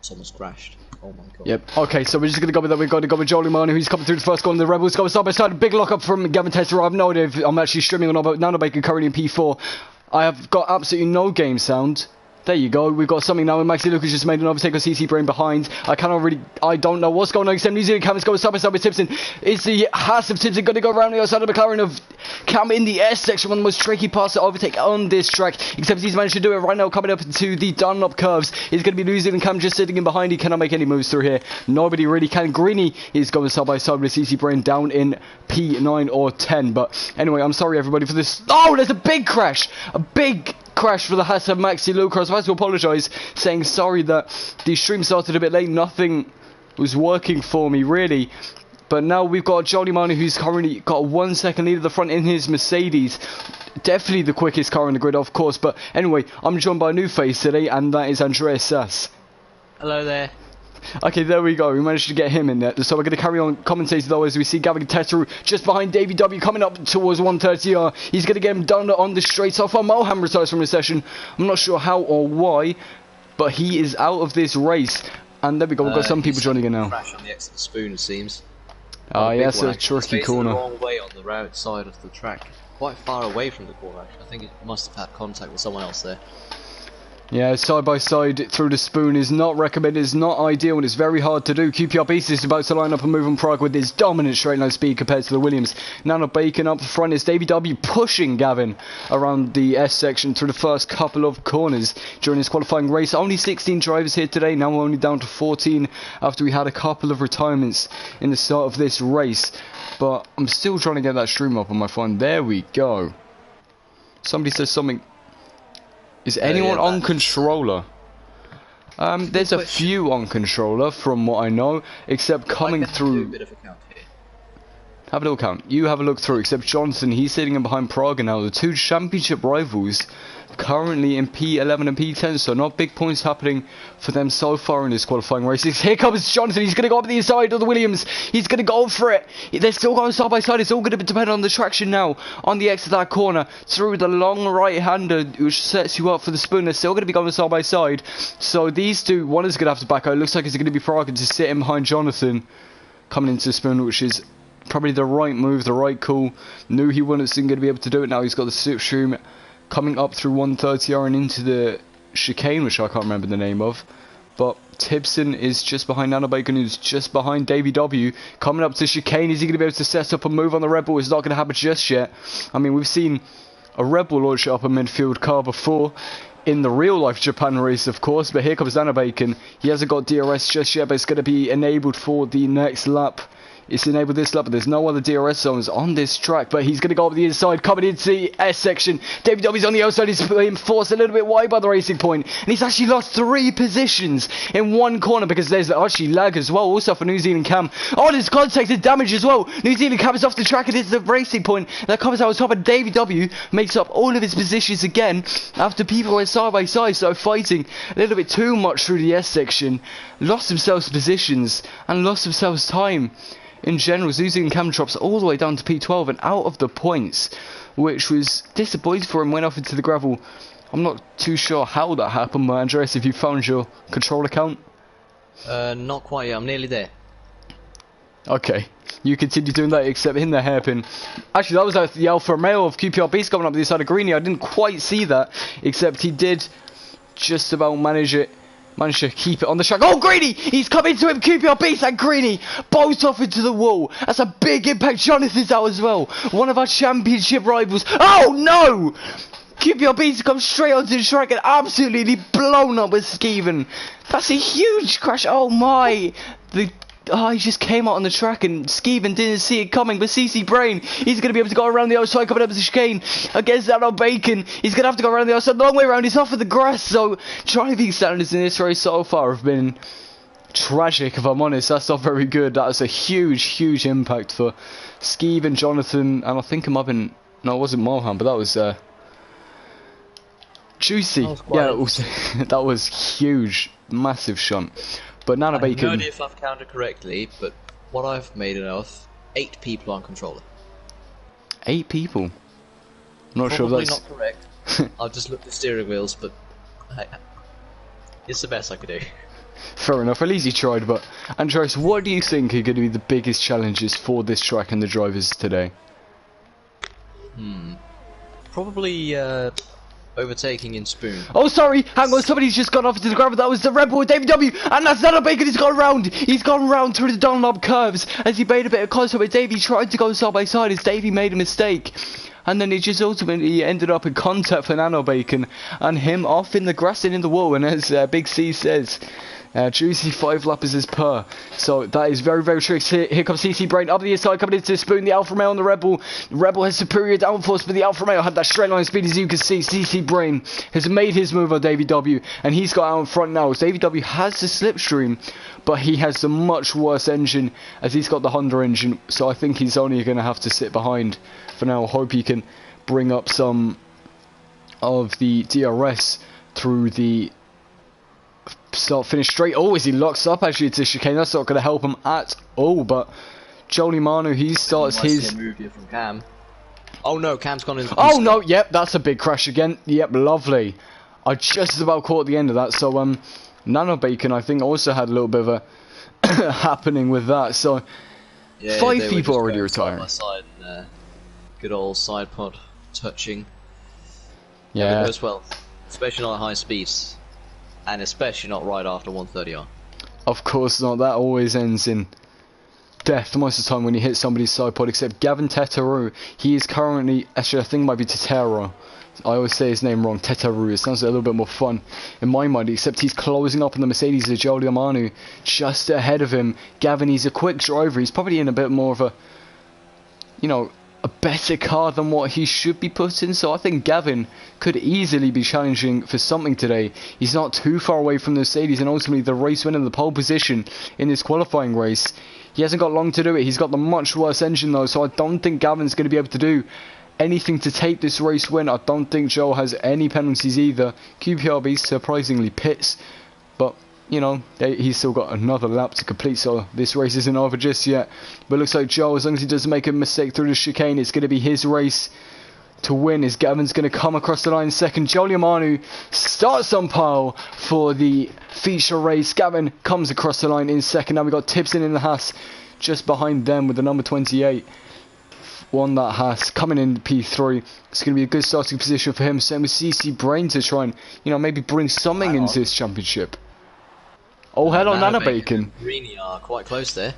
Someone's crashed. Oh my god. Yep. Okay, so we're just gonna go with that. We're going to go with Jolie Manu, who's coming through the first corner. The Rebels go side by side. A big lock up from Gavin Tester. I have no idea if I'm actually streaming or not, but Nano Bacon currently in P4. I have got absolutely no game sound. There you go. We've got something now. And Maxi Lucas just made an overtake on CC Brain behind. I don't know what's going on. Except New Zealand Cam is going side by side with Tipson. Is the Haas of Tipson going to go around the other side of the McLaren of Cam in the S section? One of the most tricky parts to overtake on this track. Except he's managed to do it right now. Coming up to the Dunlop curves. He's going to be New Zealand Cam just sitting in behind. He cannot make any moves through here. Nobody really can. Greeny is going side by side with CC Brain down in P9 or 10. But anyway, I'm sorry everybody for this. Oh, there's a big crash. A big crash for the Haas of Maxi Lucas. I have to apologise, saying sorry that the stream started a bit late. Nothing was working for me really. But now we've got Johnny Manu, who's currently got a 1 second lead at the front in his Mercedes. Definitely the quickest car on the grid, of course. But anyway, I'm joined by a new face today, and that is Andreas Sass. Hello there. Okay, there we go. We managed to get him in there. So we're going to carry on commentating though as we see Gavin Teteru just behind Davey W coming up towards 130R. He's going to get him done on the straight. So far, Moham retires from the session. I'm not sure how or why, but he is out of this race. And there we go. We've got some people joining in now. Crash on the exit of the spoon, it seems. Ah, yeah, it's a tricky corner. The wrong way on the right side of the track. Quite far away from the corner, actually. I think it must have had contact with someone else there. Yeah, side by side through the spoon is not recommended, it's not ideal, and it's very hard to do. QPR Beast is about to line up and move on Prague with his dominant straight line speed compared to the Williams. Nano Bacon up front is Davey W pushing Gavin around the S section through the first couple of corners during his qualifying race. Only 16 drivers here today, now we're only down to 14 after we had a couple of retirements in the start of this race. But I'm still trying to get that stream up on my phone. There we go. Somebody says something. Is anyone on controller? There's a few on controller from what I know, except coming through. Have a little count. You have a look through, except Johnson, he's sitting in behind Praga now. The two championship rivals currently in P11 and P10, so not big points happening for them so far in this qualifying races. Here comes Johnson, he's going to go up the inside of the Williams. He's going to go for it. They're still going side by side. It's all going to depend on the traction now on the exit of that corner through the long right-hander, which sets you up for the spoon. They're still going to be going side by side. So these two, one is going to have to back out. It looks like it's going to be Praga to sit in behind Jonathan coming into the spoon, which is probably the right move, the right call. Knew he wasn't going to be able to do it. Now he's got the slipstream coming up through 130R and into the chicane, which I can't remember the name of. But Tipson is just behind Nano Bacon, who's just behind Davey W. Coming up to chicane, is he going to be able to set up a move on the Red Bull? It's not going to happen just yet. I mean, we've seen a Red Bull launch up a midfield car before in the real life Japan race, of course. But here comes Nano Bacon. He hasn't got DRS just yet, but it's going to be enabled for the next lap. It's enabled this lap, but there's no other DRS zones on this track. But he's going to go up the inside, coming into the S section. David W's on the outside. He's being forced a little bit wide by the racing point. And he's actually lost 3 positions in one corner because there's actually lag as well. Also for New Zealand Cam. Oh, there's contact and damage as well. New Zealand Cam is off the track and it's the racing point that comes out on top. And David W makes up all of his positions again after people went side by side, started fighting a little bit too much through the S section. Lost themselves positions and lost themselves time. In general, New Zealand Cam drops all the way down to P12 and out of the points, which was disappointing for him, went off into the gravel. I'm not too sure how that happened, but Andreas, if you found your control account? Not quite yet, I'm nearly there. Okay, you continue doing that, except in the hairpin. Actually, that was the Alpha Romeo of QPR Beast coming up the side of Greeny. I didn't quite see that, except he did just about managed to keep it on the track. Oh, Greeny! He's come into him. QPR Beast and Greeny both off into the wall. That's a big impact. Jonathan's out as well. One of our championship rivals. Oh, no! QPR Beast comes straight onto the track and absolutely blown up with Skeven. That's a huge crash. Oh, my. He just came out on the track and Skeven didn't see it coming, but CC Brain, he's going to be able to go around the outside coming up to the chicane against that on Bacon. He's going to have to go around the outside, long way around, he's off of the grass. So driving standards in this race so far have been tragic, if I'm honest. That's not very good. That was a huge impact for Skeven, Jonathan, and I think it might have been, no, it wasn't Mohan, but that was Juicy. That was huge, massive shunt. But Nano Bacon. I have no idea if I've counted correctly, but what I've made it of, 8 people on controller. 8 people? I'm not sure if that's not correct. I've just looked at the steering wheels, but it's the best I could do. Fair enough, at least he tried. But Andreas, what do you think are going to be the biggest challenges for this track and the drivers today? Probably overtaking in Spoon. Oh, sorry, hang on, somebody's just gone off into the ground. That was the Red Bull David W. And that's Nano Bacon. He's gone round. He's gone round through the Dunlop curves as he made a bit of contact with Davey. Tried to go side by side as Davey made a mistake. And then he just ultimately ended up in contact for Nano Bacon and him off in the grass and in the wall. And as Big C says, juicy 5 lappers as per. So that is very, very true. Here comes CC Brain up the inside, coming into the Spoon. The Alfa Romeo on the Rebel. The Rebel has superior downforce, but the Alfa Romeo had that straight line speed, as you can see. CC Brain has made his move on Davey W, and he's got out in front now. Davey W has the slipstream, but he has a much worse engine as he's got the Honda engine. So I think he's only going to have to sit behind for now. I hope he can bring up some of the DRS through the start finish straight. Oh, as he locks up actually to chicane, that's not going to help him at all. But Jolie Manu, he starts his move here from Cam. Oh no, Cam's gone in. Oh no, yep, that's a big crash again. Yep, lovely. I just about caught the end of that. So Nano Bacon, I think, also had a little bit of a happening with that. So yeah, 5 people already retiring. Side and, good old side pod touching. Yeah, it goes well, especially not at high speeds. And especially not right after 130R. Of course not, that always ends in death most of the time when you hit somebody's side pod, except Gavin Teteru. He is currently, actually I think it might be Tetero. I always say his name wrong, Teteru. It sounds a little bit more fun in my mind, except he's closing up on the Mercedes of Jolie Manu just ahead of him. Gavin, he's a quick driver. He's probably in a bit more of a, you know, a better car than what he should be put in, so I think Gavin could easily be challenging for something today. He's not too far away from the Mercedes and ultimately the race winner, the pole position in this qualifying race. He hasn't got long to do it. He's got the much worse engine though, so I don't think Gavin's going to be able to do anything to take this race win. I don't think Joe has any penalties either. QPRB surprisingly pits, but you know, he's still got another lap to complete, so this race isn't over just yet. But it looks like Joe, as long as he doesn't make a mistake through the chicane, it's going to be his race to win, as Gavin's going to come across the line second. Jolie Manu starts on pole for the feature race. Gavin comes across the line in second. Now we've got Tipson in the Haas just behind them with the number 28. Won that Haas, coming in P3. It's going to be a good starting position for him. Same with CC Brain to try and, you know, maybe bring something into this championship. Oh, hello, Nano Bacon. Greeny are quite close there.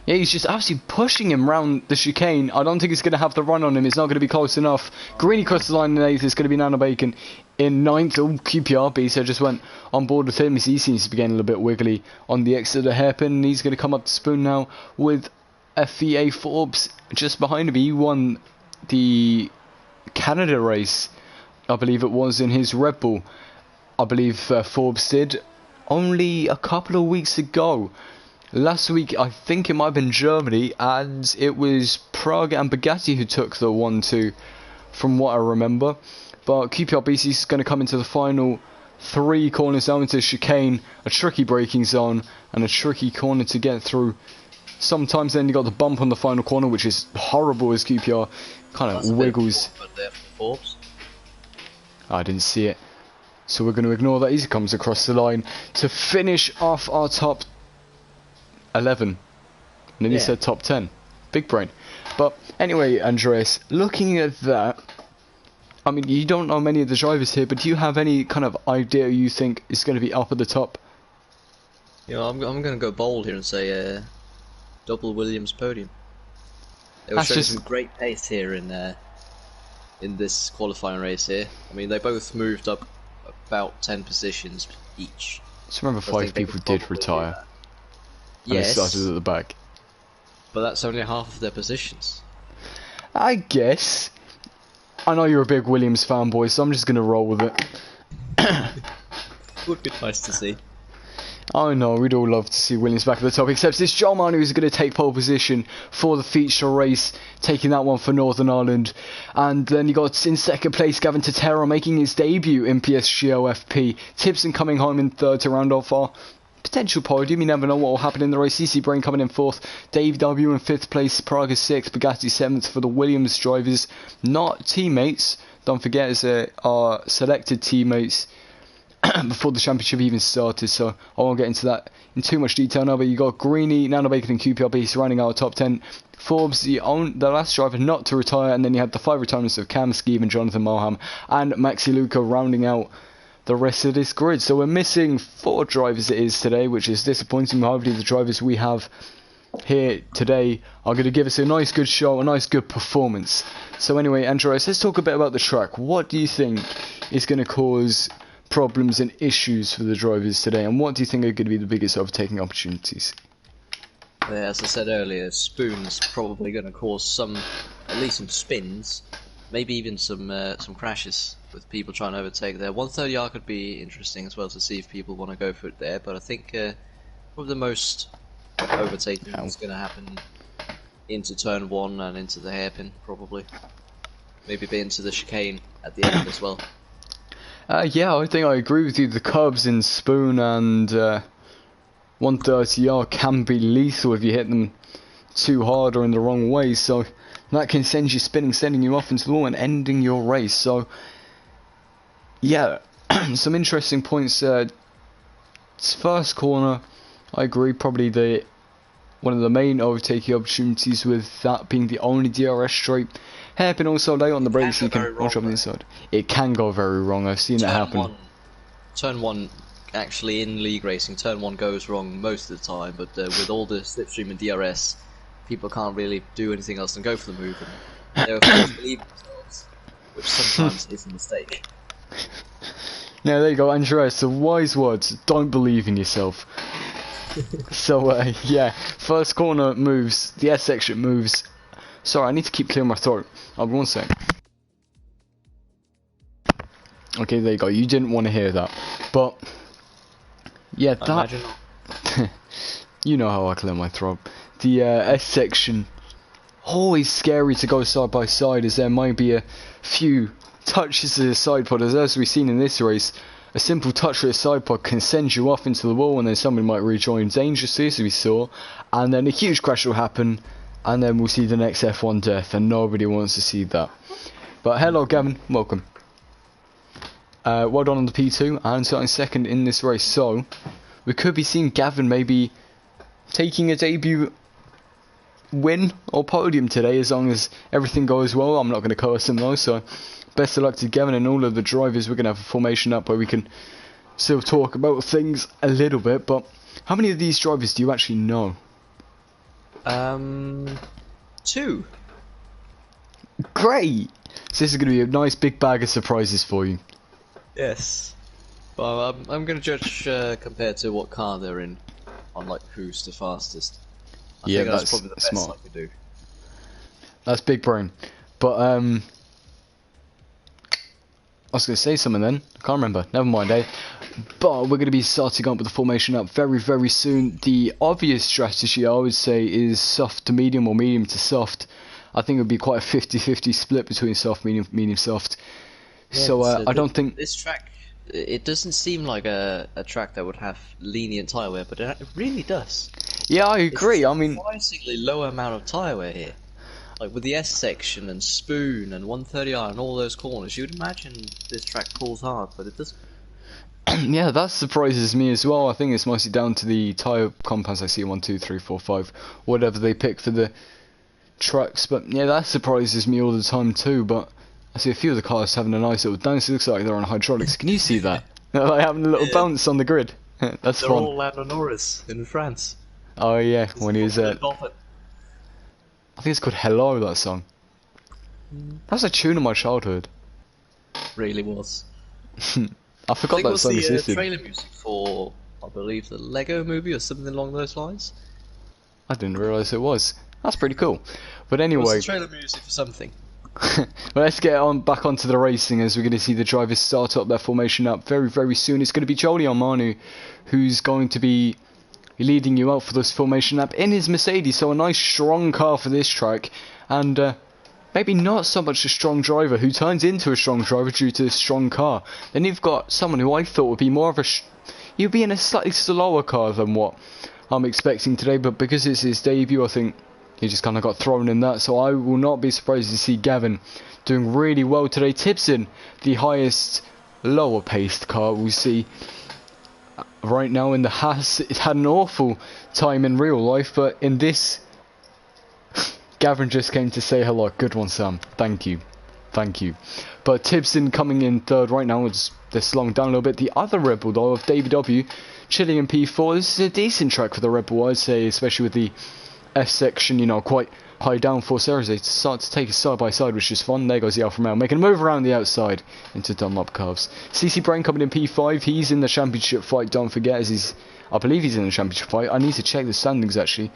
Yeah, he's just absolutely pushing him round the chicane. I don't think he's going to have the run on him. It's not going to be close enough. Greeny crosses the line in 8th. It's going to be Nano Bacon in 9th. Oh, QPRB, so just went on board with him. He seems to be getting a little bit wiggly on the exit of the hairpin. And he's going to come up to Spoon now with FEA Forbes just behind him. He won the Canada race, I believe it was, in his Red Bull. I believe Forbes did only a couple of weeks ago. Last week, I think it might have been Germany, and it was Prague and Bugatti who took the 1-2, from what I remember. But QPRBC is going to come into the final 3 corners down into the chicane, a tricky braking zone, and a tricky corner to get through. Sometimes then you got the bump on the final corner, which is horrible as QPR kind of wiggles. I didn't see it. So we're going to ignore that. He comes across the line to finish off our top 11. And then he said top 10. Big brain. But anyway, Andreas, looking at that, I mean, you don't know many of the drivers here, but do you have any kind of idea you think is going to be up at the top? You know, I'm going to go bold here and say double Williams podium. It will show some great pace here in this qualifying race here. I mean, they both moved up about 10 positions each. So remember, 5 people did retire. And yes, they started at the back. But that's only half of their positions. I guess. I know you're a big Williams fanboy, so I'm just going to roll with it. Would be nice to see. I know, we'd all love to see Williams back at the top, except it's Joe Manu who's going to take pole position for the feature race, taking that one for Northern Ireland. And then you got in second place Gavin Tetero making his debut in PSGL FP. Tipson coming home in 3rd to round off our potential podium. You never know what will happen in the race. CC Brain coming in 4th, Dave W in 5th place, Prague 6th, Bugatti 7th for the Williams drivers. Not teammates, don't forget, it's our selected teammates. before the championship even started, so I won't get into that in too much detail now. But you got Greeny, Nano Bacon, and QPRB surrounding our top 10. Forbes, the last driver not to retire, and then you had the 5 retirements of Cam Skeeve and Jonathan Malham and Maxi Luca rounding out the rest of this grid. So we're missing 4 drivers it is today, which is disappointing. Hopefully the drivers we have here today are going to give us a nice good show, a nice good performance. So anyway, Andreas, let's talk a bit about the track. What do you think is going to cause problems and issues for the drivers today, and what do you think are going to be the biggest overtaking opportunities? As I said earlier, Spoon's probably going to cause at least some spins, maybe even some crashes with people trying to overtake there. 130R could be interesting as well to see if people want to go for it there, but I think probably the most overtaking is going to happen into turn 1 and into the hairpin, probably. Maybe a bit into the chicane at the end as well. Yeah, I think I agree with you. The curbs in Spoon and 130R can be lethal if you hit them too hard or in the wrong way, so that can send you spinning, sending you off into the wall and ending your race. So yeah, some interesting points. First corner, I agree, probably one of the main overtaking opportunities, with that being the only DRS straight. Hairpin also late on the brakes, so you can watch on the inside. It can go very wrong. I've seen it happen. Turn 1, actually in league racing, turn 1 goes wrong most of the time, but with all the slipstream and DRS, people can't really do anything else than go for the move, and they're forced to believe themselves, which sometimes is a mistake. Now there you go, Andreas, the wise words, don't believe in yourself. So yeah, first corner moves, the S section moves. Sorry, I need to keep clearing my throat. I'll be 1 sec. Okay, there you go. You didn't want to hear that, but yeah, that. You know how I clear my throat. The S section, always scary to go side by side, as there might be a few touches to the side pod. As we've seen in this race, a simple touch to the side pod can send you off into the wall, and then somebody might rejoin dangerously, as we saw, and then a huge crash will happen. And then we'll see the next F1 death, and nobody wants to see that. But hello, Gavin, welcome. Well done on the P2, and starting second in this race. So, we could be seeing Gavin maybe taking a debut win or podium today, as long as everything goes well. I'm not going to curse him though, so best of luck to Gavin and all of the drivers. We're going to have a formation up where we can still talk about things a little bit. But how many of these drivers do you actually know? 2. Great! So this is going to be a nice big bag of surprises for you. Yes. Well, I'm going to judge compared to what car they're in, on like who's the fastest. I think that's probably the best smart. I could do. That's big brain. But I was going to say something then. I can't remember. Never mind, eh? But we're going to be starting up with the formation up very, very soon. The obvious strategy, I would say, is soft to medium or medium to soft. I think it would be quite a 50-50 split between soft, medium, soft. Yeah, so I don't think... This track, it doesn't seem like a track that would have lenient tyre wear, but it really does. Yeah, I agree. I mean, surprisingly low amount of tyre wear here. Like with the S section and Spoon and 130R and all those corners, you'd imagine this track pulls hard, but it doesn't. Yeah, that surprises me as well. I think it's mostly down to the tyre compounds I see 1, 2, 3, 4, 5, whatever they pick for the trucks. But yeah, that surprises me all the time too. But I see a few of the cars having a nice little dance. It looks like they're on hydraulics. Can you see that? They're like having a little bounce on the grid. That's they're fun. All Lando Norris in France. Oh yeah, when he was I think it's called Hello, that song. That's a tune of my childhood. Really was. I forgot that song existed. Trailer music for, I believe, the Lego movie or something along those lines. I didn't realise it was. That's pretty cool. But anyway, it was the trailer music for something. Well, let's get back onto the racing, as we're going to see the drivers start up their formation up very, very soon. It's going to be Jolie Armanu who's going to be leading you out for this formation lap in his Mercedes. So a nice strong car for this track, and maybe not so much a strong driver who turns into a strong driver due to a strong car. Then you've got someone who I thought would be more of a you'd be in a slightly slower car than what I'm expecting today, but because it's his debut, I think he just kind of got thrown in that. So I will not be surprised to see Gavin doing really well today. Tipson, the highest lower paced car. We see right now in the Haas, it had an awful time in real life, but in this, Gavin just came to say hello. Good one, Sam. Thank you. Thank you. But Tibson coming in third right now. They're slowing down a little bit. The other Red Bull, though, of Davey W, chilling in P4. This is a decent track for the Red Bull, I'd say, especially with the F section, you know, quite high downforce areas. They start to take it side by side, which is fun. There goes the Alfa Romeo, making a move around the outside into Dunlop curves. CC Brain coming in P5. He's in the championship fight, don't forget, as I believe he's in the championship fight. I need to check the standings, actually.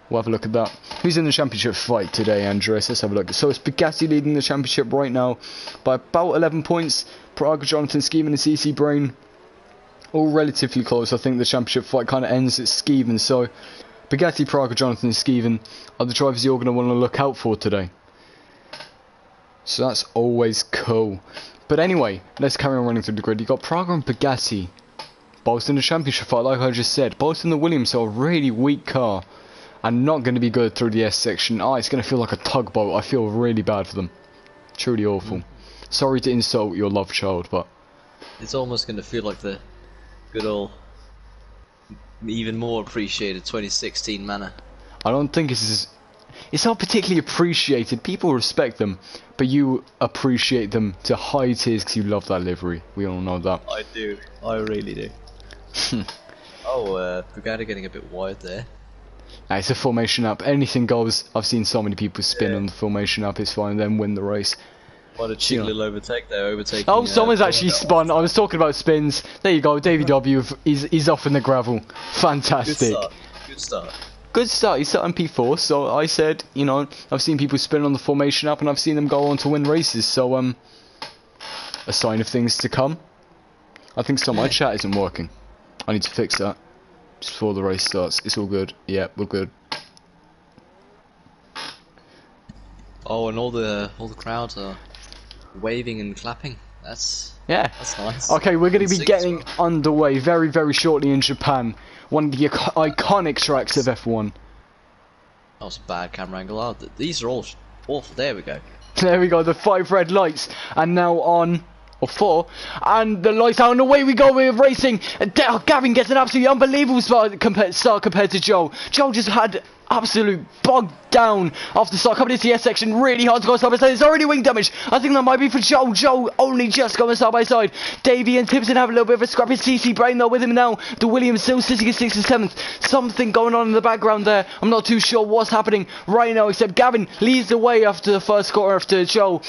We'll have a look at that. Who's in the championship fight today, Andres? Let's have a look. So it's Bugatti leading the championship right now by about 11 points. Prague, Jonathan Skeevan and CC Brain all relatively close. I think the championship fight kind of ends at Skeevan. So Bugatti, Prague, Jonathan Skeevan are the drivers you're going to want to look out for today. So that's always cool. But anyway, let's carry on running through the grid. You've got Prague and Bugatti both in the championship fight, like I just said. Both in the Williams, so a really weak car. And not going to be good through the S section. Oh, it's going to feel like a tugboat. I feel really bad for them. Truly awful. Sorry to insult your love child, but it's almost going to feel like the good old, even more appreciated 2016 manner. I don't think it's not particularly appreciated. People respect them, but you appreciate them to high tiers because you love that livery. We all know that. I do. I really do. Oh, Bugatti getting a bit wide there. It's a formation up. Anything goes. I've seen so many people spin on the formation up. It's fine. Then win the race. What a cheeky little overtake there. Overtaking. Oh, someone's actually spun. I was talking about spins. There you go. Davey W is off in the gravel. Fantastic. Good start. Good start. He's starting P4. So I said, you know, I've seen people spin on the formation up, and I've seen them go on to win races. So a sign of things to come. I think so. My chat isn't working. I need to fix that. Just before the race starts. It's all good. Yeah, we're good. Oh, and all the crowds are waving and clapping. That's nice. Okay, we're going to be getting underway very, very shortly in Japan. One of the iconic tracks of F1. That was a bad camera angle. Oh, these are all awful. There we go. There we go. The 5 red lights, and now on. Or 4, and the lights out and away we go, we're racing. Gavin gets an absolutely unbelievable start compared to Joe. Joe just had absolute bogged down off the start, coming into the S section, really hard to go side by side. There's already wing damage. I think that might be for Joe. Joe only just going side by side. Davey and Timpson have a little bit of a scrappy. CC Brain though with him now. The Williams still sitting at 6th and 7th. Something going on in the background there. I'm not too sure what's happening right now, except Gavin leads the way after the first quarter after Joe.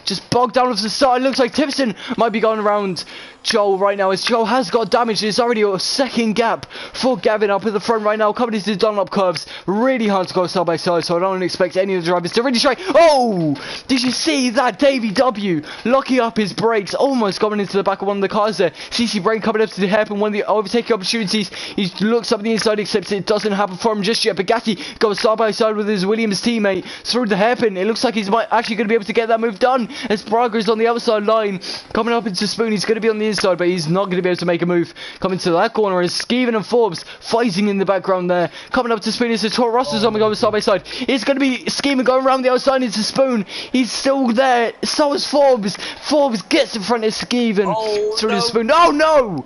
Just bogged down off the start. It looks like Timpson might be going around Joe right now, as Joe has got damage. There's already a second gap for Gavin up at the front right now, coming into the Dunlop curves. Really hard to go side by side, so I don't expect any of the drivers to really try. Oh! Did you see that? Davey W locking up his brakes, almost going into the back of one of the cars there. CC Brain coming up to the hairpin, one of the overtaking opportunities. He looks up the inside, except it doesn't happen for him just yet. Bugatti goes side by side with his Williams teammate through the hairpin. It looks like he's actually going to be able to get that move done, as Braga is on the outside line, coming up into Spoon. He's going to be on the inside, but he's not going to be able to make a move. Coming to that corner is Skeevan and Forbes fighting in the background there. Coming up to Spoon is the Toro Rosso's on the go side by side. It's going to be Skeevan going around the outside into Spoon. He's still there. So is Forbes. Forbes gets in front of Skeevan through the Spoon. Oh no!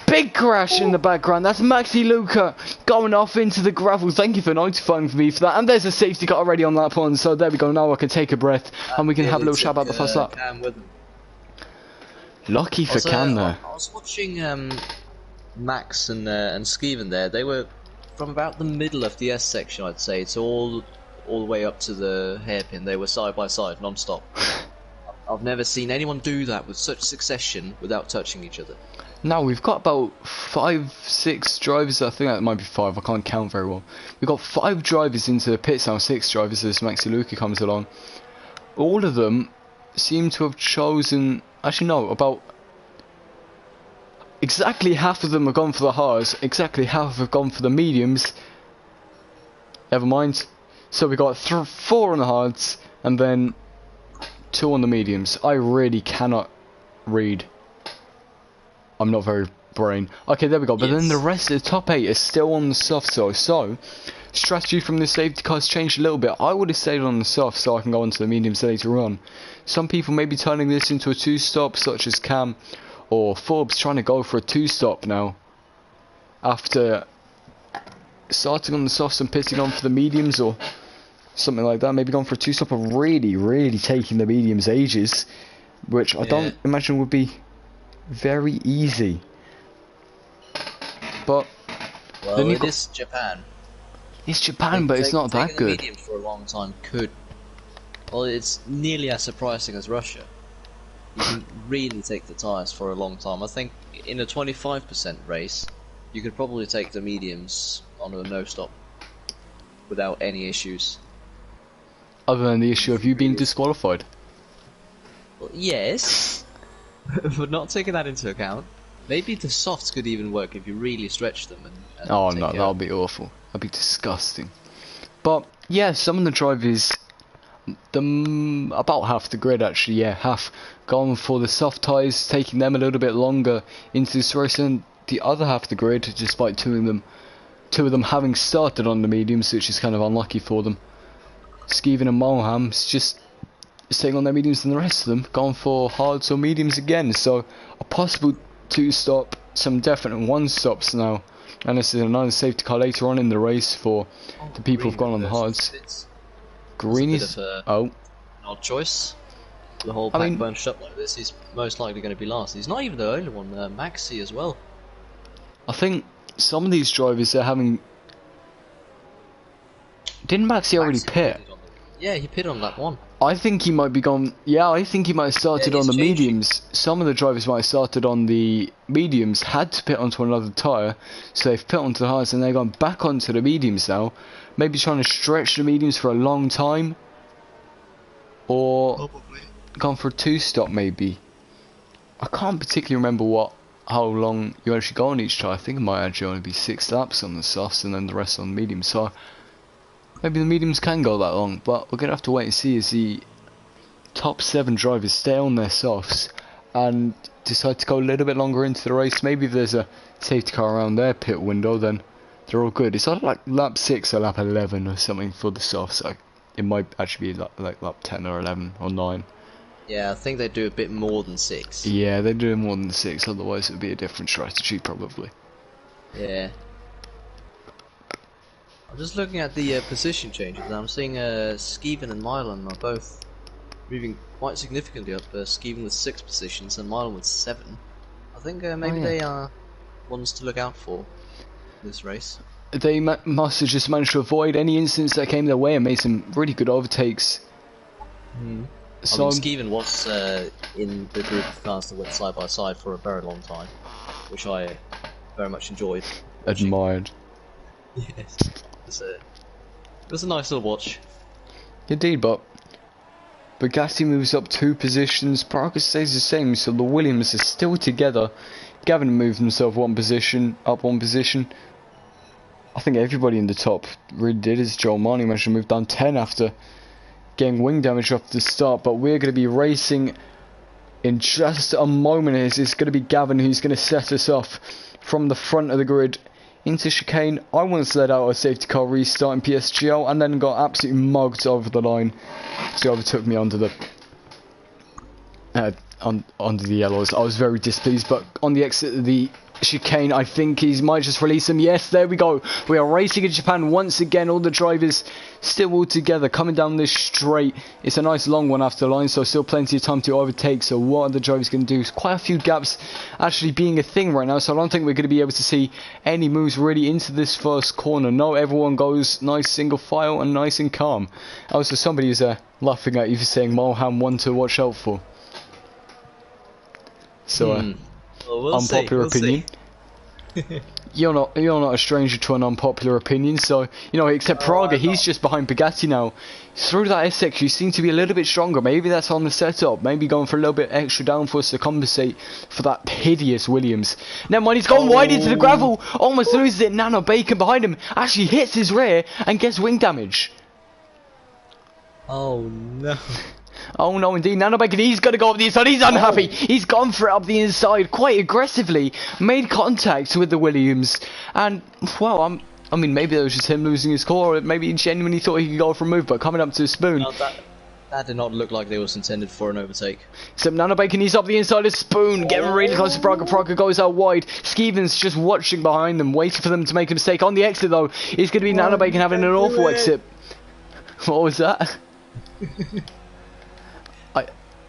Big crash in the background. That's Maxi Luca going off into the gravel. Thank you for notifying me for that. And there's a safety car already on that one. So there we go. Now I can take a breath and we can have a little chat about the first lap. Lucky for Cam there. I was watching Max and Skeevan there. They were from about the middle of the S section, I'd say. It's all the way up to the hairpin. They were side by side, non-stop. I've never seen anyone do that with such succession without touching each other. Now we've got about 5, 6 drivers. I think that might be 5. I can't count very well. We've got 5 drivers into the pits now. 6 drivers as Maxi Luca comes along. All of them seem to have chosen. Actually, no. About exactly half of them have gone for the hards. Exactly half have gone for the mediums. Never mind. So we got 4 on the hards and then 2 on the mediums. I really cannot read. I'm not very brain. Okay, there we go. But then the rest of the top 8 is still on the soft side. So strategy from the safety cars changed a little bit. I would have stayed on the soft so I can go on to the mediums later on. Some people may be turning this into a 2-stop, such as Cam or Forbes trying to go for a 2-stop now. After starting on the softs and pitting on for the mediums or something like that. Maybe going for a 2-stop or really taking the mediums ages. Which I don't imagine would be very easy. But well, then it is Japan. It's Japan, but it's not that good. Medium for a long time could. Well, it's nearly as surprising as Russia. You can really take the tyres for a long time. I think in a 25% race, you could probably take the mediums on a no-stop without any issues. Other than the issue of you being disqualified. Well, yes, but not taking that into account. Maybe the softs could even work if you really stretch them. And oh no, that'll be awful. That'd be disgusting. But yeah, some of the drivers, about half the grid actually, yeah, half gone for the soft tyres, taking them a little bit longer into this race, and the other half of the grid, despite two of them having started on the mediums, which is kind of unlucky for them. Skeven and Mulham's just staying on their mediums, and the rest of them gone for hards or mediums again. So a possible 2-stop, some definite 1-stops now, and this is another safety car later on in the race for the people who've gone on the hards. Green is an odd choice. The whole pack bunched up like this, he's most likely going to be last. He's not even the only one. Maxi as well. I think some of these drivers are having. Didn't Maxi already pit? Yeah, he pit on that one. I think he might be gone. Yeah, I think he might have started on the mediums. Some of the drivers might have started on the mediums, had to pit onto another tyre, so they've pit onto the hards and they've gone back onto the mediums now. Maybe trying to stretch the mediums for a long time, or probably gone for a 2-stop maybe. I can't particularly remember how long you actually go on each tyre. I think it might actually only be 6 laps on the softs and then the rest on the mediums. So maybe the mediums can go that long, but we're going to have to wait and see as the top 7 drivers stay on their softs and decide to go a little bit longer into the race. Maybe if there's a safety car around their pit window, then they're all good. It's either like lap 6 or lap 11 or something for the softs. It might actually be like lap 10 or 11 or 9. Yeah, I think they do a bit more than 6. Yeah, they do more than 6, otherwise it would be a different strategy probably. Yeah. I'm just looking at the position changes, and I'm seeing Skeven and Milan are both moving quite significantly up. Skeven with 6 positions and Milan with 7. I think maybe they are ones to look out for this race. They must have just managed to avoid any incidents that came their way and made some really good overtakes. So Skeven was in the group of cars that went side by side for a very long time, which I very much enjoyed. Admired. Yes. It was a nice little watch. Indeed, but Bugatti moves up 2 positions, Praga stays the same, so the Williams are still together. Gavin moved himself up 1 position. I think everybody in the top really did his Joel Marnie managed to move down 10 after getting wing damage off the start, but we're going to be racing in just a moment. It's going to be Gavin who's going to set us off from the front of the grid into chicane. I once led out a safety car restart in PSGL and then got absolutely mugged over the line. So he overtook me onto the onto the yellows. I was very displeased, but on the exit of the chicane, I think he might just release him. Yes, there we go. We are racing in Japan once again. All the drivers still all together coming down this straight. It's a nice long one after the line, so still plenty of time to overtake. So what are the drivers going to do? Quite a few gaps actually being a thing right now, so I don't think we're going to be able to see any moves really into this first corner. No, everyone goes nice single file and nice and calm. Also, somebody is laughing at you for saying Mulham one to watch out for. So well, we'll unpopular opinion. You're not a stranger to an unpopular opinion, so you know, except Praga, he's just behind Bugatti now. Through that SX, you seem to be a little bit stronger. Maybe that's on the setup. Maybe going for a little bit extra downforce to compensate for that hideous Williams. Never mind, he's gone wide into the gravel. Almost loses it. Nano Bacon behind him actually hits his rear and gets wing damage. Oh no. Oh no, indeed, Nano Bacon, he's going to go up the inside, he's unhappy, he's gone for it up the inside quite aggressively, made contact with the Williams, and, well, I mean, maybe that was just him losing his core, or maybe he genuinely thought he could go for a move, but coming up to Spoon. No, that did not look like they was intended for an overtake. Except Nano Bacon, he's up the inside of Spoon, getting really close to Praga. Praga goes out wide. Skeeven's just watching behind them, waiting for them to make a mistake. On the exit, though, it's going to be Nano Bacon having an awful exit. What was that?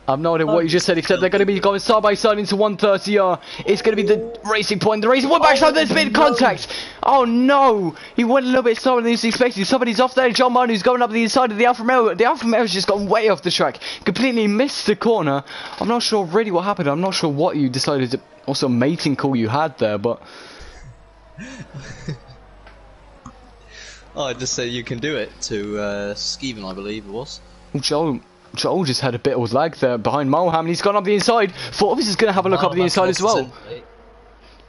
I've no idea what you just said, except they're going to be going side by side into 130R. It's going to be the racing point. The racing point backside, there's been contact. Oh no! He went a little bit slower than he was expecting. Somebody's off there. John Manu's going up the inside of the Alfa Romeo. The Alfa Romeo's just gone way off the track. Completely missed the corner. I'm not sure really what happened. I'm not sure what you decided to... Also, mating call you had there, but... Oh, I just said you can do it to Skeeven, I believe it was. Joel just had a bit of lag there behind Malham, and he's gone up the inside. Forbes is going to have a look up the inside as well.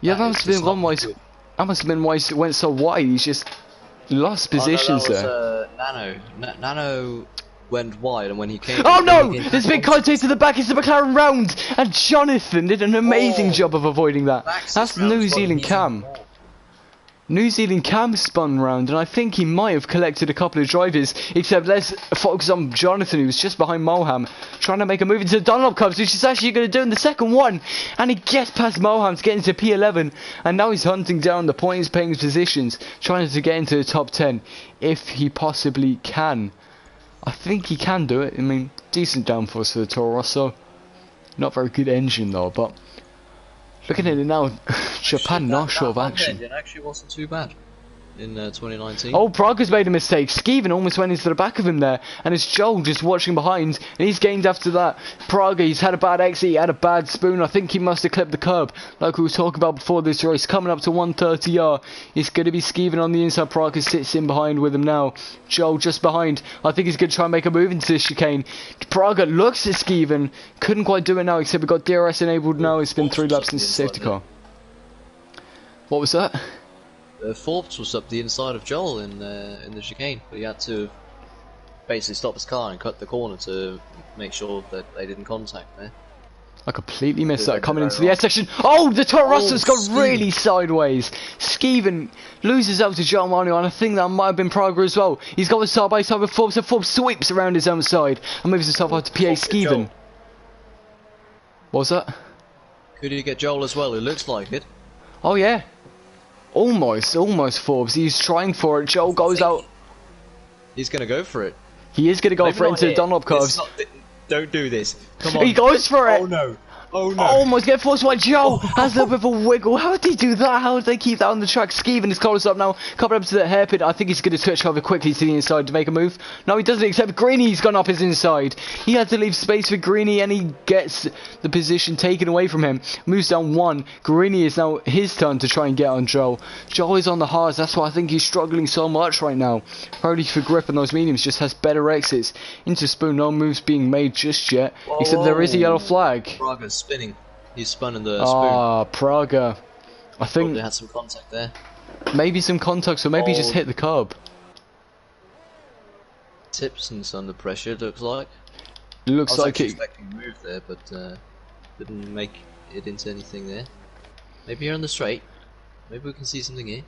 Yeah, that must have been one why. That must have been why he went so wide. He's just lost positions there. Nano went wide, and when he came. Oh no! There's been contact to the back. It's the McLaren round, and Jonathan did an amazing job of avoiding that. That's New Zealand Cam. New Zealand Cam spun round, and I think he might have collected a couple of drivers, except let's focus on Jonathan, who was just behind Moham, trying to make a move into the Dunlop Cubs, which he's actually going to do in the second one, and he gets past Moham to get into P11, and now he's hunting down the points paying positions, trying to get into the top 10, if he possibly can. I think he can do it. I mean, decent downforce for the Toro Rosso, not very good engine though, but looking at it now, Japan not short of action. It actually wasn't too bad in 2019. Oh, Praga's made a mistake. Skeeven almost went into the back of him there, and it's Joel just watching behind, and he's gained after that. Praga, he's had a bad exit, he had a bad spoon. I think he must have clipped the curb, like we were talking about before this race. Coming up to 130R, it's going to be Skeeven on the inside. Praga sits in behind with him now. Joel just behind. I think he's going to try and make a move into this chicane. Praga looks at Skeeven, couldn't quite do it now, except we've got DRS enabled now. It's been 3 laps since the safety car. What was that? Forbes was up the inside of Joel in the chicane, but he had to basically stop his car and cut the corner to make sure that they didn't contact there. I completely missed that coming into the S section. Oh, the Toro Rosso's got really sideways. Skeeven loses out to John Manu, and I think that might have been Praga as well. He's got a side by side with Forbes, so Forbes sweeps around his own side and moves himself out to PA Skeeven. What was that? Could he get Joel as well? It looks like it. Oh yeah. Almost Forbes. He's trying for it. Joel goes out. He's going to go for it. He is going to go for it into the Dunlop curves. Don't do this. Come on. He goes for it. Oh no. Oh no. Almost get forced by Joe. Has a little bit of a wiggle. How did he do that? How did they keep that on the track? Skeeven is close up now. Coming up to the hairpin. I think he's going to switch over quickly to the inside to make a move. No, he doesn't, except Greenie's gone up his inside. He had to leave space for Greenie, and he gets the position taken away from him. Moves down 1. Greenie is now his turn to try and get on Joe. Joe is on the hards. That's why I think he's struggling so much right now. Probably for grip on those mediums. Just has better exits. Into Spoon. No moves being made just yet. Whoa. Except there is a yellow flag. Praga's spinning. He's spun in the spoon. Ah, Praga. I think probably had some contact there. Maybe some contact, so maybe he just hit the curb. Tipson's under pressure, it looks like. It looks like it. I was expecting a move there, but didn't make it into anything there. Maybe you're on the straight. Maybe we can see something here.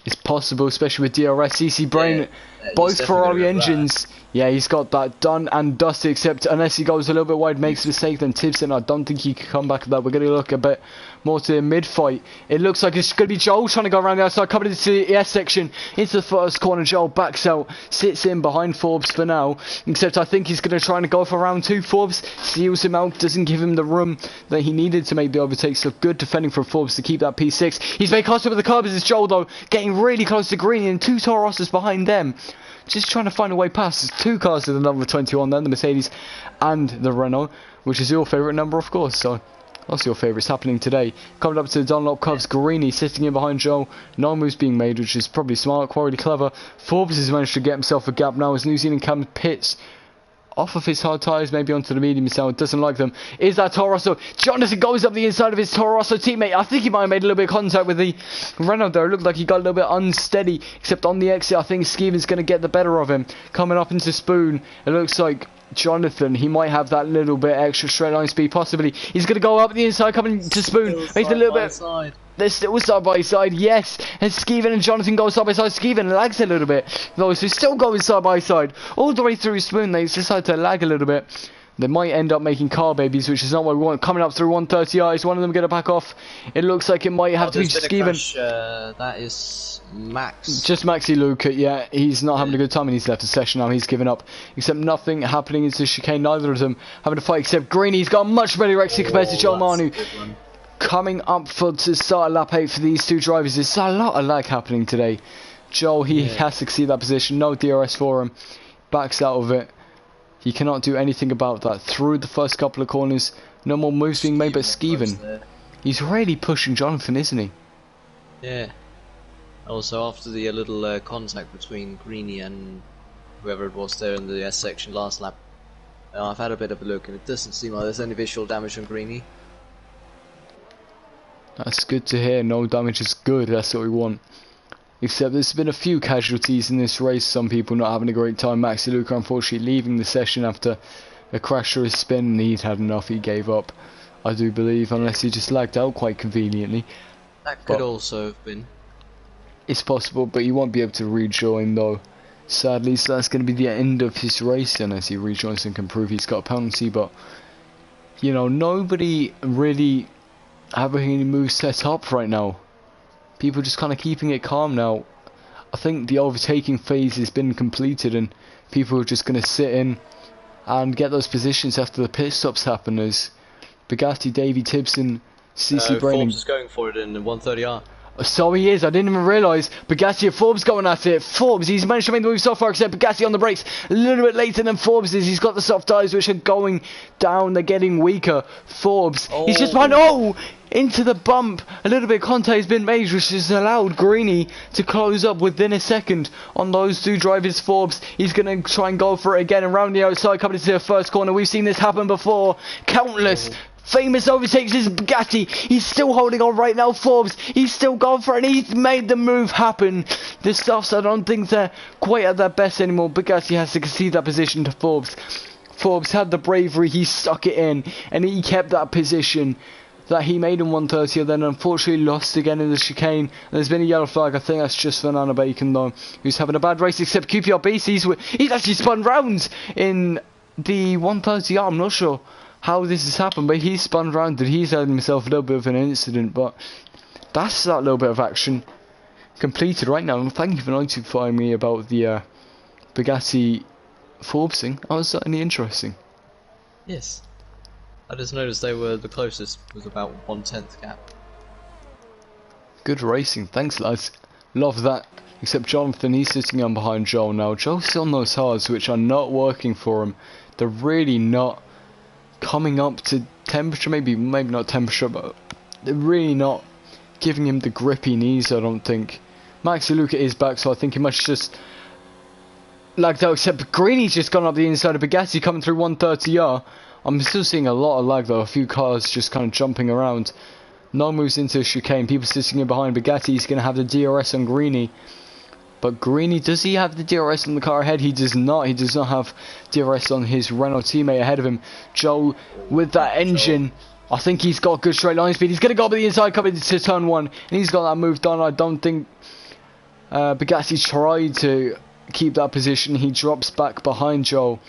It's possible, especially with DRS, CC Brain, both Ferrari engines. Yeah, he's got that done and dusted, except unless he goes a little bit wide, makes a mistake, then Tipson, I don't think he can come back to that. We're going to look a bit more to the mid-fight. It looks like it's going to be Joel trying to go around the outside, coming into the S section, into the first corner. Joel backs out, sits in behind Forbes for now, except I think he's going to try and go for round 2. Forbes seals him out, doesn't give him the room that he needed to make the overtake, so good defending from Forbes to keep that P6. He's very close with the curb as Joel, though, getting really close to Green, and 2 Toro Rossos behind them. Just trying to find a way past. There's 2 cars with the number 21 then, the Mercedes and the Renault, which is your favourite number, of course, so that's your favourites happening today. Coming up to the Dunlop Cubs, Guarini sitting in behind Joel. No moves being made, which is probably smart, quite really clever. Forbes has managed to get himself a gap now as New Zealand comes pits off of his hard tyres, maybe onto the medium himself, doesn't like them. Is that Toro Rosso? Jonathan goes up the inside of his Toro Rosso teammate. I think he might have made a little bit of contact with the Renault there. It looked like he got a little bit unsteady, except on the exit I think Skeeven's going to get the better of him. Coming up into Spoon, it looks like Jonathan, he might have that little bit extra straight line speed, possibly. He's going to go up the inside, coming to Spoon. Makes a little bit. Side. They're still side by side, yes. And Skeeven and Jonathan go side by side. Skeeven lags a little bit. Those who still going side by side. All the way through Spoon, they decide to lag a little bit. They might end up making car babies, which is not what we want. Coming up through 130i, is one of them going to back off? It looks like it might have to be Skeeven. That is Max. Just Maxi Luca, yeah. He's not having a good time and he's left the session now. He's given up. Except nothing happening into chicane. Neither of them having to fight except Greeny. He's got a much better exit compared to Joe Manu. Coming up to start lap 8 for these two drivers. There's a lot of lag happening today. Joel, he has to see that position. No DRS for him. Backs out of it. He cannot do anything about that. Through the first couple of corners, no more moves being made, but Skeeven, he's really pushing Jonathan, isn't he? Yeah. Also, after the little contact between Greeny and whoever it was there in the S section last lap, I've had a bit of a look, and it doesn't seem like there's any visual damage on Greeny. That's good to hear. No damage is good. That's what we want. Except there's been a few casualties in this race. Some people not having a great time. Maxi Luca unfortunately leaving the session after a crash or a spin, and he'd had enough. He gave up, I do believe, unless he just lagged out quite conveniently. That could also have been. It's possible, but he won't be able to rejoin though. Sadly, so that's going to be the end of his race unless he rejoins and can prove he's got a penalty. But you know, nobody really having any moves set up right now. People just kind of keeping it calm now. I think the overtaking phase has been completed and people are just going to sit in and get those positions after the pit stops happen, as Bugatti, Davey, Tibson, CC Brain. Forbes is going for it in 130R. So he is, I didn't even realise. Bugatti and Forbes going at it. Forbes, he's managed to make the move so far, except Bugatti on the brakes a little bit later than Forbes is. He's got the soft tyres which are going down, they're getting weaker. Forbes, he's just run, into the bump. A little bit of contact has been made, which has allowed Greeny to close up within a second on those two drivers. Forbes, he's going to try and go for it again and round the outside, coming into the first corner. We've seen this happen before. Countless famous overtakes. Is Bugatti. He's still holding on right now. Forbes, he's still going for it, and he's made the move happen. The stuffs, I don't think they're quite at their best anymore. Bugatti has to concede that position to Forbes. Forbes had the bravery, he stuck it in, and he kept that position that he made in 130, and then unfortunately lost again in the chicane. There's been a yellow flag. I think that's just Fernando Bacon though, who's having a bad race, except QPR Beast, he's actually spun round in the 130. I'm not sure how this has happened, but he's spun round and he's had himself a little bit of an incident. But that's that little bit of action completed right now. And thank you for notifying me about the Bugatti Forbesing. That was certainly interesting. Yes, I just noticed they were the closest, was about 1/10 gap. Good racing, thanks lads. Love that. Except Jonathan, he's sitting on behind Joel now. Joel's on those hards which are not working for him. They're really not coming up to temperature, maybe not temperature, but they're really not giving him the grip he needs, I don't think. Maxi Luca is back, so I think he must just lagged out, except Greeny's just gone up the inside of Bugatti coming through 130R. I'm still seeing a lot of lag though, a few cars just kind of jumping around. No moves into a chicane, people sitting in behind. Bugatti's going to have the DRS on Greeny. But Greeny, does he have the DRS on the car ahead? He does not. He does not have DRS on his Renault teammate ahead of him. Joe, with that engine, I think he's got good straight line speed. He's going to go up the inside coming into turn 1. And he's got that move done. I don't think Bugatti tried to keep that position. He drops back behind Joe.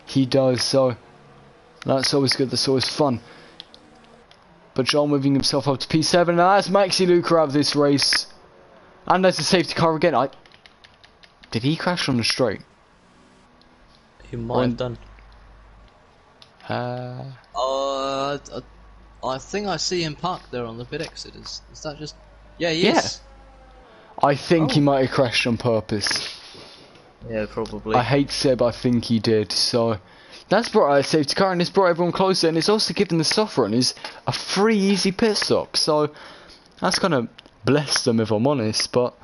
He does, so that's always good. That's always fun. But Joel moving himself up to P7. And that's Maxi Luca out of this race. And there's a safety car again. Did he crash on the straight? He might have done. I think I see him parked there on the pit exit. Is that just... Yeah, he is. I think he might have crashed on purpose. Yeah, probably. I hate to say it, but I think he did. So that's brought out a safety car, and it's brought everyone closer, and it's also given the soft runners a free easy pit stop. So that's kind of blessed them, if I'm honest. But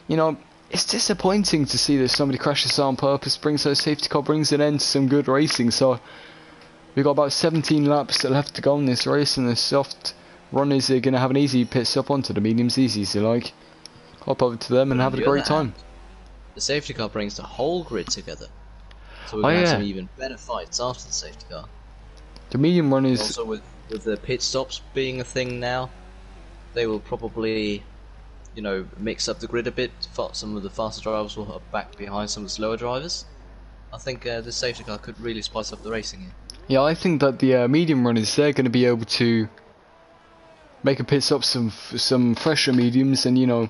you know, it's disappointing to see that somebody crashes on purpose, brings a safety car, brings an end to some good racing. So we've got about 17 laps left to go in this race, and the soft runners are going to have an easy pit stop onto the mediums easy. So like, hop over to them and have a great time. The safety car brings the whole grid together. So we're Oh gonna have some yeah, even better fights after the safety car. the medium run And is. also with the pit stops being a thing now, they will probably, you know, mix up the grid a bit. Some of the faster drivers will have back behind some of the slower drivers. I think the safety car could really spice up the racing here. Yeah, I think that the medium runners, they're going to be able to make a pit stop some fresher mediums, and you know,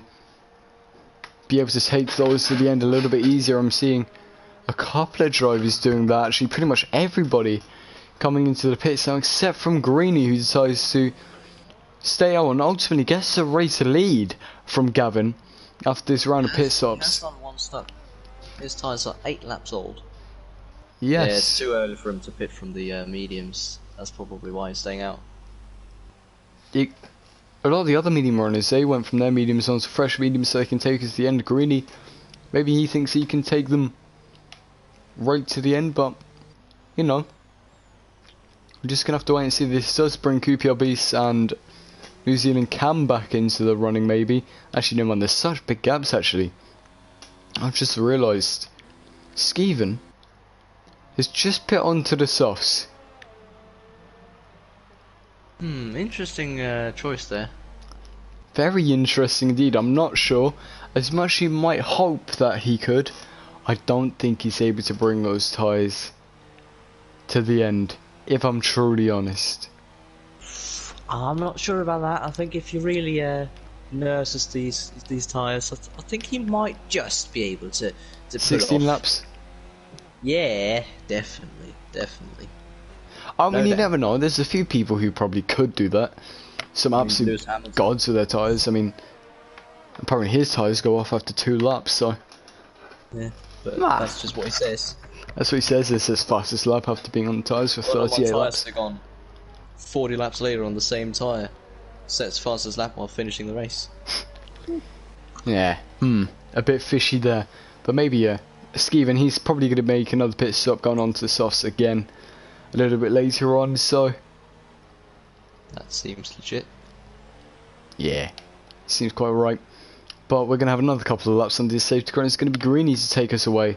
be able to take those to the end a little bit easier. I'm seeing a couple of drivers doing that. Actually, pretty much everybody coming into the pits now, except from Greeny, who decides to stay out and ultimately gets a race lead from Gavin after this round of pit He has stops. done one stop. His tyres are 8 laps old. Yes. Yeah, it's too early for him to pit from the mediums. That's probably why he's staying out. A lot of the other medium runners, they went from their mediums on to fresh mediums so they can take us to the end. Greeny, maybe he thinks he can take them right to the end, but, you know, we're just going to have to wait and see. This does bring QPR Beast and New Zealand Cam back into the running, maybe. Actually, no man, there's such big gaps, actually. I've just realised Skeven has just put onto the softs. Interesting choice there. Very interesting indeed. I'm not sure. As much as you might hope that he could, I don't think he's able to bring those tyres to the end, if I'm truly honest. I'm not sure about that. I think if you really nurses these tyres, I think he might just be able to pull 16 it off. laps? Yeah, definitely. I mean, No you doubt. never know. There's a few people who probably could do that. Some absolute Lewis Hamilton. gods with their tyres. I mean, apparently his tyres go off after 2 laps, so... Yeah, but Nah. that's just what he says. That's what he says, it's his fastest lap after being on the tyres for Well, 38 my laps. tyres have gone 40 laps later on the same tyre. Set its fastest lap while finishing the race. Yeah, a bit fishy there. But maybe, Skeven, he's probably going to make another pit stop going on to the softs again a little bit later on, so... That seems legit. Yeah, seems quite right. But we're going to have another couple of laps on this safety car, and it's going to be Greeny to take us away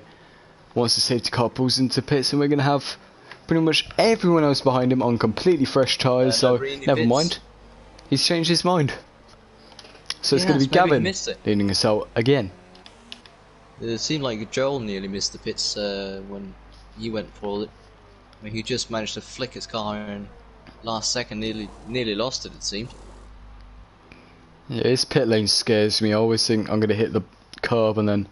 once the safety car pulls into pits, and we're going to have pretty much everyone else behind him on completely fresh tyres, so never mind. He's changed his mind. So it's going to be Gavin leading us out again. It seemed like Joel nearly missed the pits when he went for it. I mean, he just managed to flick his car and last second nearly lost it seemed. Yeah, his pit lane scares me. I always think I'm going to hit the curb and then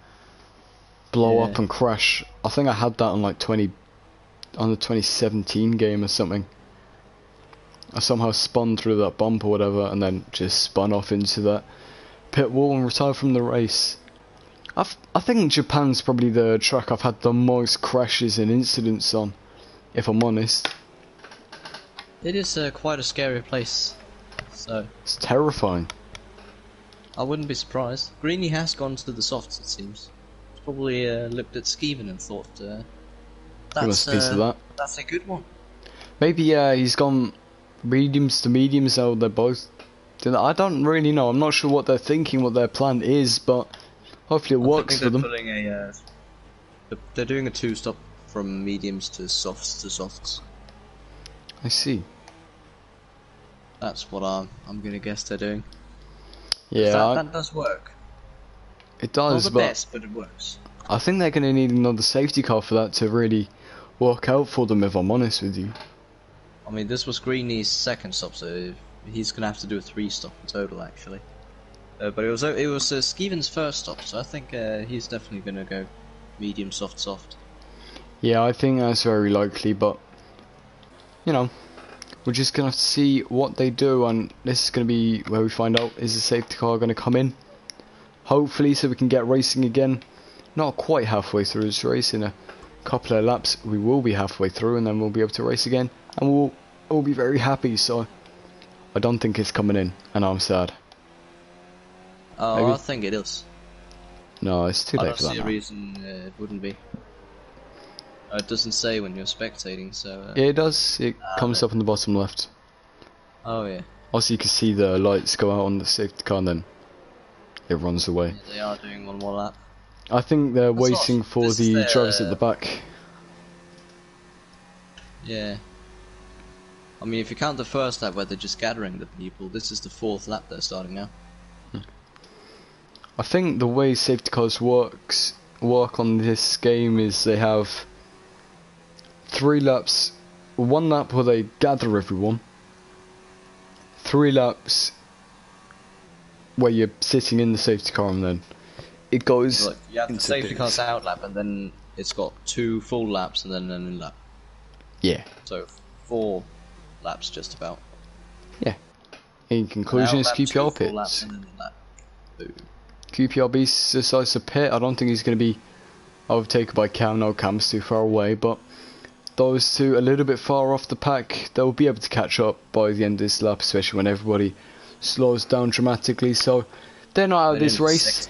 blow up and crash. I think I had that on like on the 2017 game or something. I somehow spun through that bump or whatever and then just spun off into that pit wall and retired from the race. I think Japan's probably the track I've had the most crashes and incidents on, if I'm honest. It is quite a scary place, so... It's terrifying. I wouldn't be surprised. Greeny has gone to the softs, it seems. He's probably looked at Skeven and thought, that's a good one. Maybe he's gone mediums to mediums, so they're both... I don't really know. I'm not sure what they're thinking, what their plan is, but hopefully it works for them. They're doing a 2-stop from mediums to softs. I see. That's what I'm gonna guess they're doing. Yeah, that does work. It does, Not the best, but it works. I think they're going to need another safety car for that to really work out for them, if I'm honest with you. I mean, this was Greeny's second stop, so he's gonna have to do a 3-stop in total, actually. But it was Skeven's first stop, so I think he's definitely gonna go medium, soft. Yeah, I think that's very likely, but you know, we're just gonna have to see what they do, and this is gonna be where we find out, is the safety car gonna come in? Hopefully, so we can get racing again. Not quite halfway through this race. In a couple of laps, we will be halfway through, and then we'll be able to race again, and we'll all be very happy. So I don't think it's coming in, and I'm sad. Oh, Maybe. I think it is. No, it's too late for that. I don't see now. a reason it wouldn't be. It doesn't say when you're spectating, so... Yeah, it does. It comes up in the bottom left. Oh, yeah. Also, you can see the lights go out on the safety car, and then it runs away. Yeah, they are doing one more lap. I think they're That's waiting awesome. for This is the their, drivers at the back. Yeah. I mean, if you count the first lap where they're just gathering the people, this is the 4th lap they're starting now. I think the way safety cars work on this game is they have 3 laps, 1 lap where they gather everyone, 3 laps where you're sitting in the safety car, and then it goes you have the into safety pits. car's out lap, and then it's got 2 full laps and then an in lap. Yeah. So 4 laps just about. Yeah. In conclusion, it's QPR pits. QPRB decides to pit. I don't think he's going to be overtaken by Cam. No, Cam's too far away, but those two a little bit far off the pack. They'll be able to catch up by the end of this lap, especially when everybody slows down dramatically. So they're not out of this race.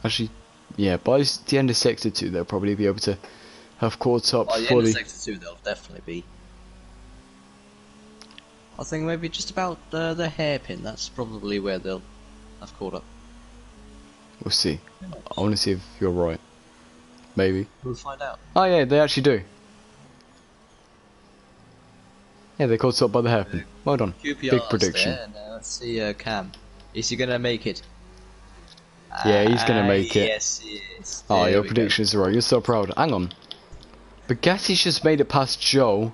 Actually, yeah, by the end of Sector 2 they'll probably be able to have caught up fully. By the end of Sector 2 they'll definitely be. I think maybe just about the hairpin, that's probably where they'll have caught up. We'll see. I want to see if you're right. Maybe. We'll find out. Oh yeah, they actually do. Yeah, they caught up by the hairpin. Well done. QPR's Big prediction. There. Now let's see Cam. Is he gonna make it? Yeah, he's gonna make it. Yes, he is. Oh, There your we predictions are right. You're so proud. Hang on. Bugatti's just made it past Joe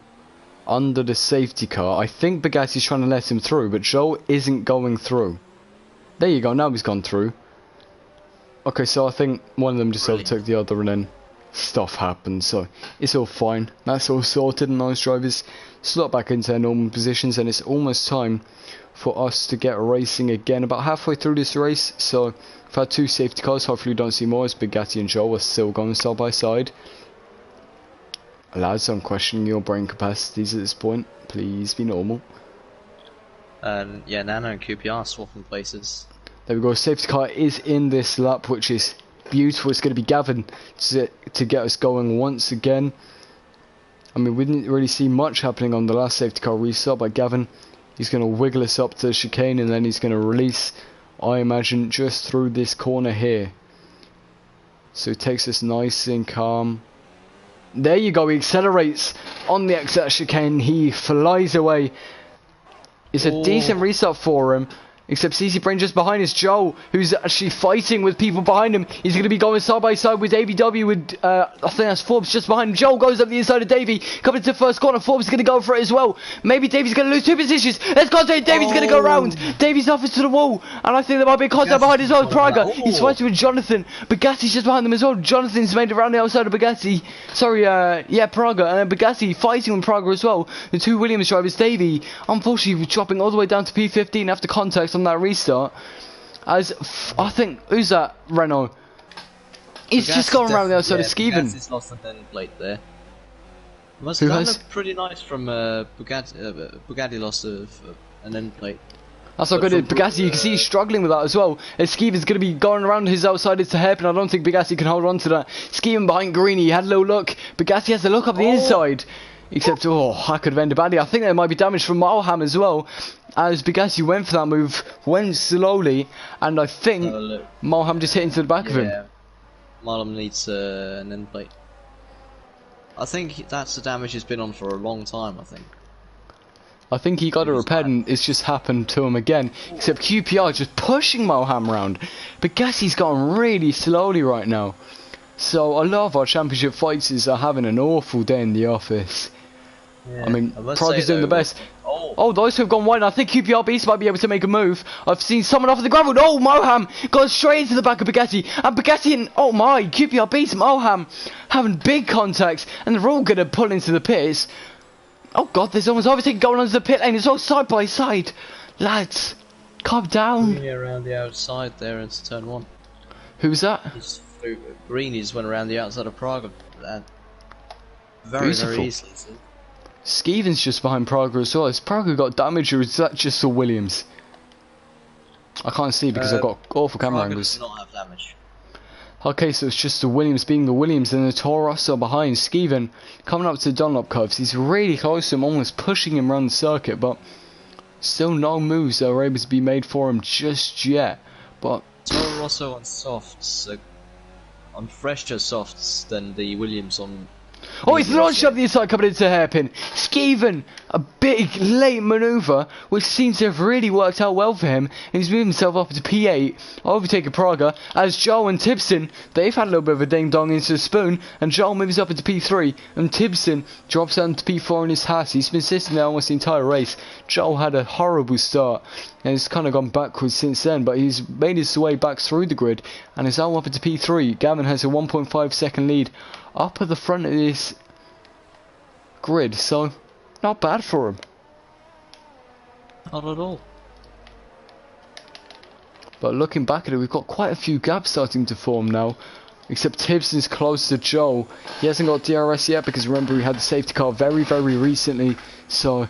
under the safety car. I think Bugatti's trying to let him through, but Joe isn't going through. There you go. Now he's gone through. Okay, so I think one of them just overtook the other, and then stuff happened. So it's all fine. That's all sorted, and those drivers slot back into their normal positions, and it's almost time for us to get racing again. About halfway through this race, so we've had 2 safety cars. Hopefully we don't see more, as Bugatti and Joe are still going side by side. Lads, I'm questioning your brain capacities at this point. Please be normal. Yeah, Nano and QPR swapping places. There we go. Safety car is in this lap, which is beautiful. It's going to be Gavin to get us going once again. I mean, we didn't really see much happening on the last safety car restart, but Gavin, he's going to wiggle us up to the chicane, and then he's going to release, I imagine, just through this corner here. So he takes us nice and calm. There you go, he accelerates on the exit chicane, he flies away. It's a decent restart for him, except CC Brain just behind is Joe, who's actually fighting with people behind him. He's going to be going side by side with ABW with, I think that's Forbes just behind him. Joe goes up the inside of Davey, coming to the first corner. Forbes is going to go for it as well. Maybe Davey's going to lose 2 positions. Let's go, Davey's going to go round. Davey's off into the wall, and I think there might be a contact behind as well. Praga, he's fighting with Jonathan. Bugatti's just behind them as well. Jonathan's made it around the outside of Bugatti. Sorry, yeah, Praga, and Bugatti fighting with Praga as well. The 2 Williams drivers, Davey, unfortunately dropping all the way down to P15 after contact on that restart. As I think, who's that? Renault. He's just going around the outside of Skeven. Bugatti's lost an end plate there. That looked pretty nice from Bugatti. Bugatti lost an end plate. That's not good. Bugatti, you can see he's struggling with that as well. As Skeven's going to be going around his outside, it's a hairpin. I don't think Bugatti can hold on to that. Skeven behind Greeny, he had a low look. Bugatti has a look up the inside. Except, I could have ended badly. I think there might be damage from Malham as well. As Bugatti went for that move, went slowly, and I think Malham just hit into the back of him. Malham needs an end plate. I think that's the damage he's been on for a long time, I think he got it repaired, and it's just happened to him again. Except QPR just pushing Malham around. Bugatti's gone really slowly right now. So a lot of our championship fighters are having an awful day in the office. Yeah, I mean, Prague is doing the best. Oh, those who have gone wide. I think QPR Beast might be able to make a move. I've seen someone off of the gravel. Oh, Moham goes straight into the back of Bugatti. And Bugatti and, oh my, QPR Beast, Moham having big contacts. And they're all going to pull into the pits. Oh god, there's almost everything going onto the pit lane. It's all side by side. Lads, calm down. Greeny around the outside there into turn 1. Who's that? Greeny just went around the outside of Prague. Very easily. See? Skeven's just behind Prague as well. Has Prague got damage, or is that just a Williams? I can't see because I've got awful camera angles. Does not have damage. Okay, so it's just the Williams being the Williams, and the Toro Rosso behind. Skeven coming up to Dunlop curves. He's really close to him, almost pushing him around the circuit, but still no moves that are able to be made for him just yet. But Toro Rosso on softs, on fresher softs than the Williams on Oh, he's launched up the inside, coming into hairpin. Skeven, a big late manoeuvre, which seems to have really worked out well for him. And he's moved himself up to P8, overtaking Praga, as Joel and Tibson, they've had a little bit of a ding-dong into the spoon, and Joel moves up into P3, and Tibson drops down to P4 in his Haas. He's been sitting there almost the entire race. Joel had a horrible start, and he's kind of gone backwards since then, but he's made his way back through the grid, and is now up into P3. Gavin has a 1.5 second lead up at the front of this grid, so not bad for him. Not at all. But looking back at it, we've got quite a few gaps starting to form now. Except Tibson's close to Joel. He hasn't got DRS yet because remember he had the safety car very, very recently. So. Yeah,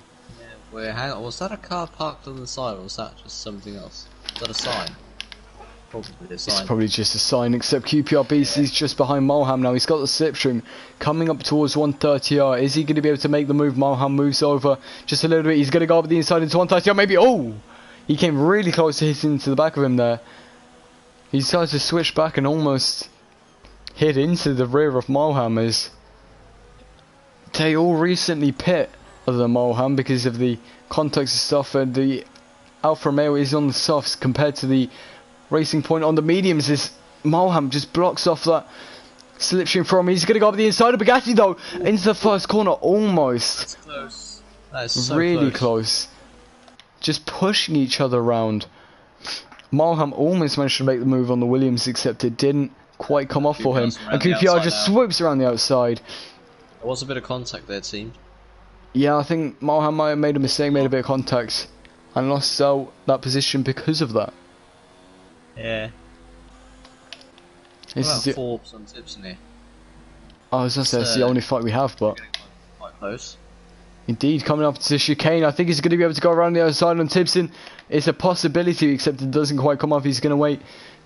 wait, hang on. Was that a car parked on the side or was that just something else? Was that a sign? Probably a sign. It's probably just a sign, except QPRBC's just behind Mulham now. He's got the slipstream coming up towards 130R. Is he going to be able to make the move? Mulham moves over just a little bit. He's going to go over the inside into 130R. Maybe. Oh! He came really close to hitting into the back of him there. He started to switch back and almost hit into the rear of Mulham as they all recently pit other than Mulham because of the context and stuff, and the Alfa Romeo is on the softs compared to the Racing Point on the mediums. As Mulham just blocks off that slipstream from him. He's going to go up the inside of Bugatti though into the first corner almost. That's close. That is so really close. Just pushing each other around. Mulham almost managed to make the move on the Williams, except it didn't quite come off for him. And QPR just swoops around the outside. There was a bit of contact there, it seemed. Yeah, I think Mulham might have made a mistake, made a bit of contact, and lost out that position because of that. Yeah. This is Forbes and Tibson here. I was going to say it's the only fight we have, but quite close. Indeed, coming up to chicane. I think he's going to be able to go around the other side on Tibson. It's a possibility, except it doesn't quite come off. He's going to wait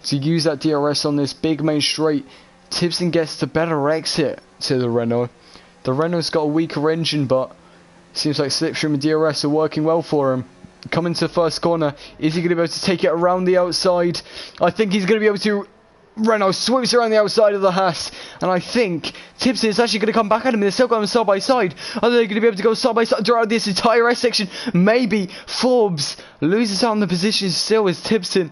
to use that DRS on this big main straight. Tibson gets the better exit to the Renault. The Renault's got a weaker engine, but it seems like slipstream and DRS are working well for him. Coming to the first corner. Is he going to be able to take it around the outside? I think he's going to be able to. Renault swoops around the outside of the Haas, and I think Tibson is actually going to come back at him. They're still going side by side. Are they going to be able to go side by side throughout this entire S section? Maybe. Forbes loses out on the position still as Tibson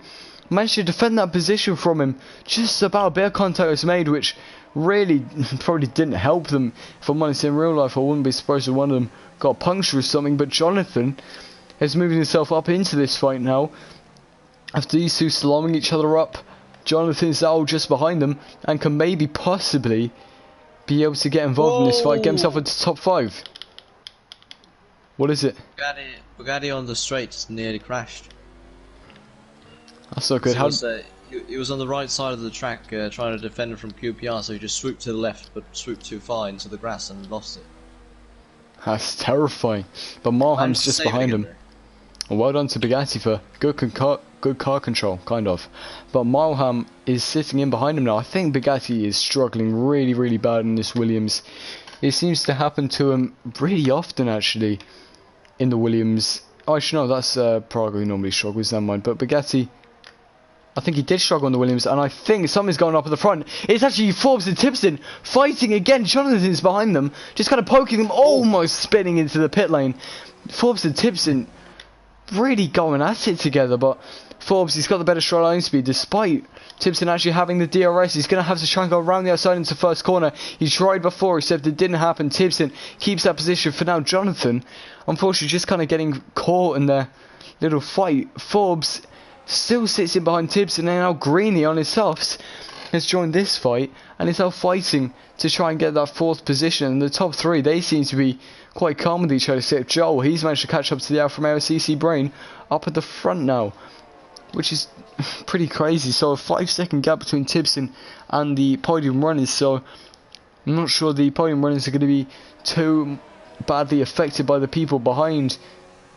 managed to defend that position from him. Just about a bit of contact was made, which really probably didn't help them. If I'm honest, in real life I wouldn't be surprised if one of them got punctured or something, but Jonathan is moving himself up into this fight now. After these two slamming each other up, Jonathan's now just behind them and can maybe possibly be able to get involved in this fight, get himself into top 5. What is it? Bugatti on the straight just nearly crashed. That's so good. He was on the right side of the track trying to defend it from QPR, so he just swooped to the left but swooped too far into the grass and lost it. That's terrifying. But Marham's just behind him. Well done to Bugatti for good car control, kind of. But Mulham is sitting in behind him now. I think Bugatti is struggling really, really bad in this Williams. It seems to happen to him really often, actually, in the Williams. Oh, actually, no, that's Praga who normally struggles, never mind. But Bugatti, I think he did struggle on the Williams, and I think something's going up at the front. It's actually Forbes and Tibson fighting again. Jonathan's behind them, just kind of poking them, almost spinning into the pit lane. Forbes and Tibson really going at it together, but Forbes, he's got the better straight line speed despite Tibson actually having the DRS. He's going to have to try and go around the outside into first corner. He tried before, except it didn't happen. Tibson keeps that position for now. Jonathan, unfortunately, just kind of getting caught in their little fight. Forbes still sits in behind Tibson, and now Greeny on his softs has joined this fight and is now fighting to try and get that 4th position. And the top 3, they seem to be quite calm with each other, except Joel, he's managed to catch up to the Alfa Romeo CC Brain up at the front now, which is pretty crazy. So a 5-second gap between Tibson and the podium runners, so I'm not sure the podium runners are going to be too badly affected by the people behind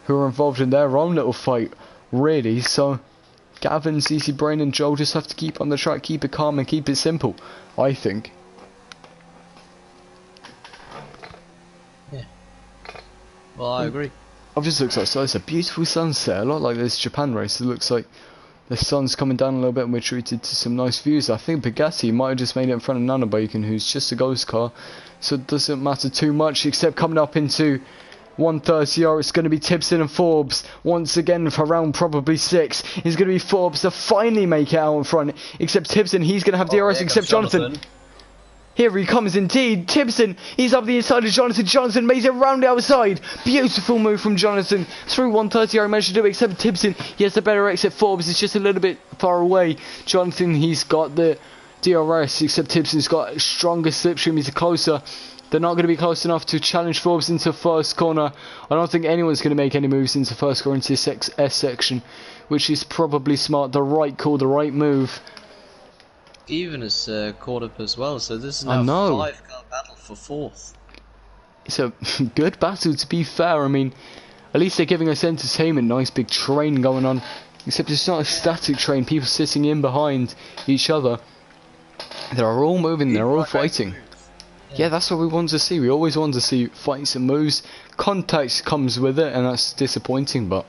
who are involved in their own little fight, really. So Gavin, CC Brain and Joel just have to keep on the track, keep it calm and keep it simple, I think. Yeah. Well, I agree. I've just looked outside, it's a beautiful sunset, a lot like this Japan race. It looks like The sun's coming down a little bit and we're treated to some nice views. I think Bugatti might have just made it in front of Nana Bacon, who's just a ghost car. So it doesn't matter too much, except coming up into 130R, it's going to be Tipson and Forbes once again for round probably 6. It's going to be Forbes to finally make it out in front, except Tipson, he's going to have DRS, except Jonathan. Here he comes indeed, Tipson, he's up the inside of Jonathan, Jonathan makes it round the outside, beautiful move from Jonathan, through 130R, managed to do it, except Tipson, he has the better exit, Forbes is just a little bit far away, Jonathan, he's got the DRS, except Tipson's got a stronger slipstream, he's closer. They're not going to be close enough to challenge Forbes into first corner. I don't think anyone's going to make any moves into first corner into this S section, which is probably smart. The right call, the right move. Even is caught up as well, so this is now a 5-car battle for 4th. It's a good battle, to be fair. I mean, at least they're giving us entertainment. Nice big train going on. Except it's not a static train. People sitting in behind each other. They're all moving, they're all fighting. Yeah, that's what we want to see. We always want to see fights and moves. Contact comes with it, and that's disappointing, but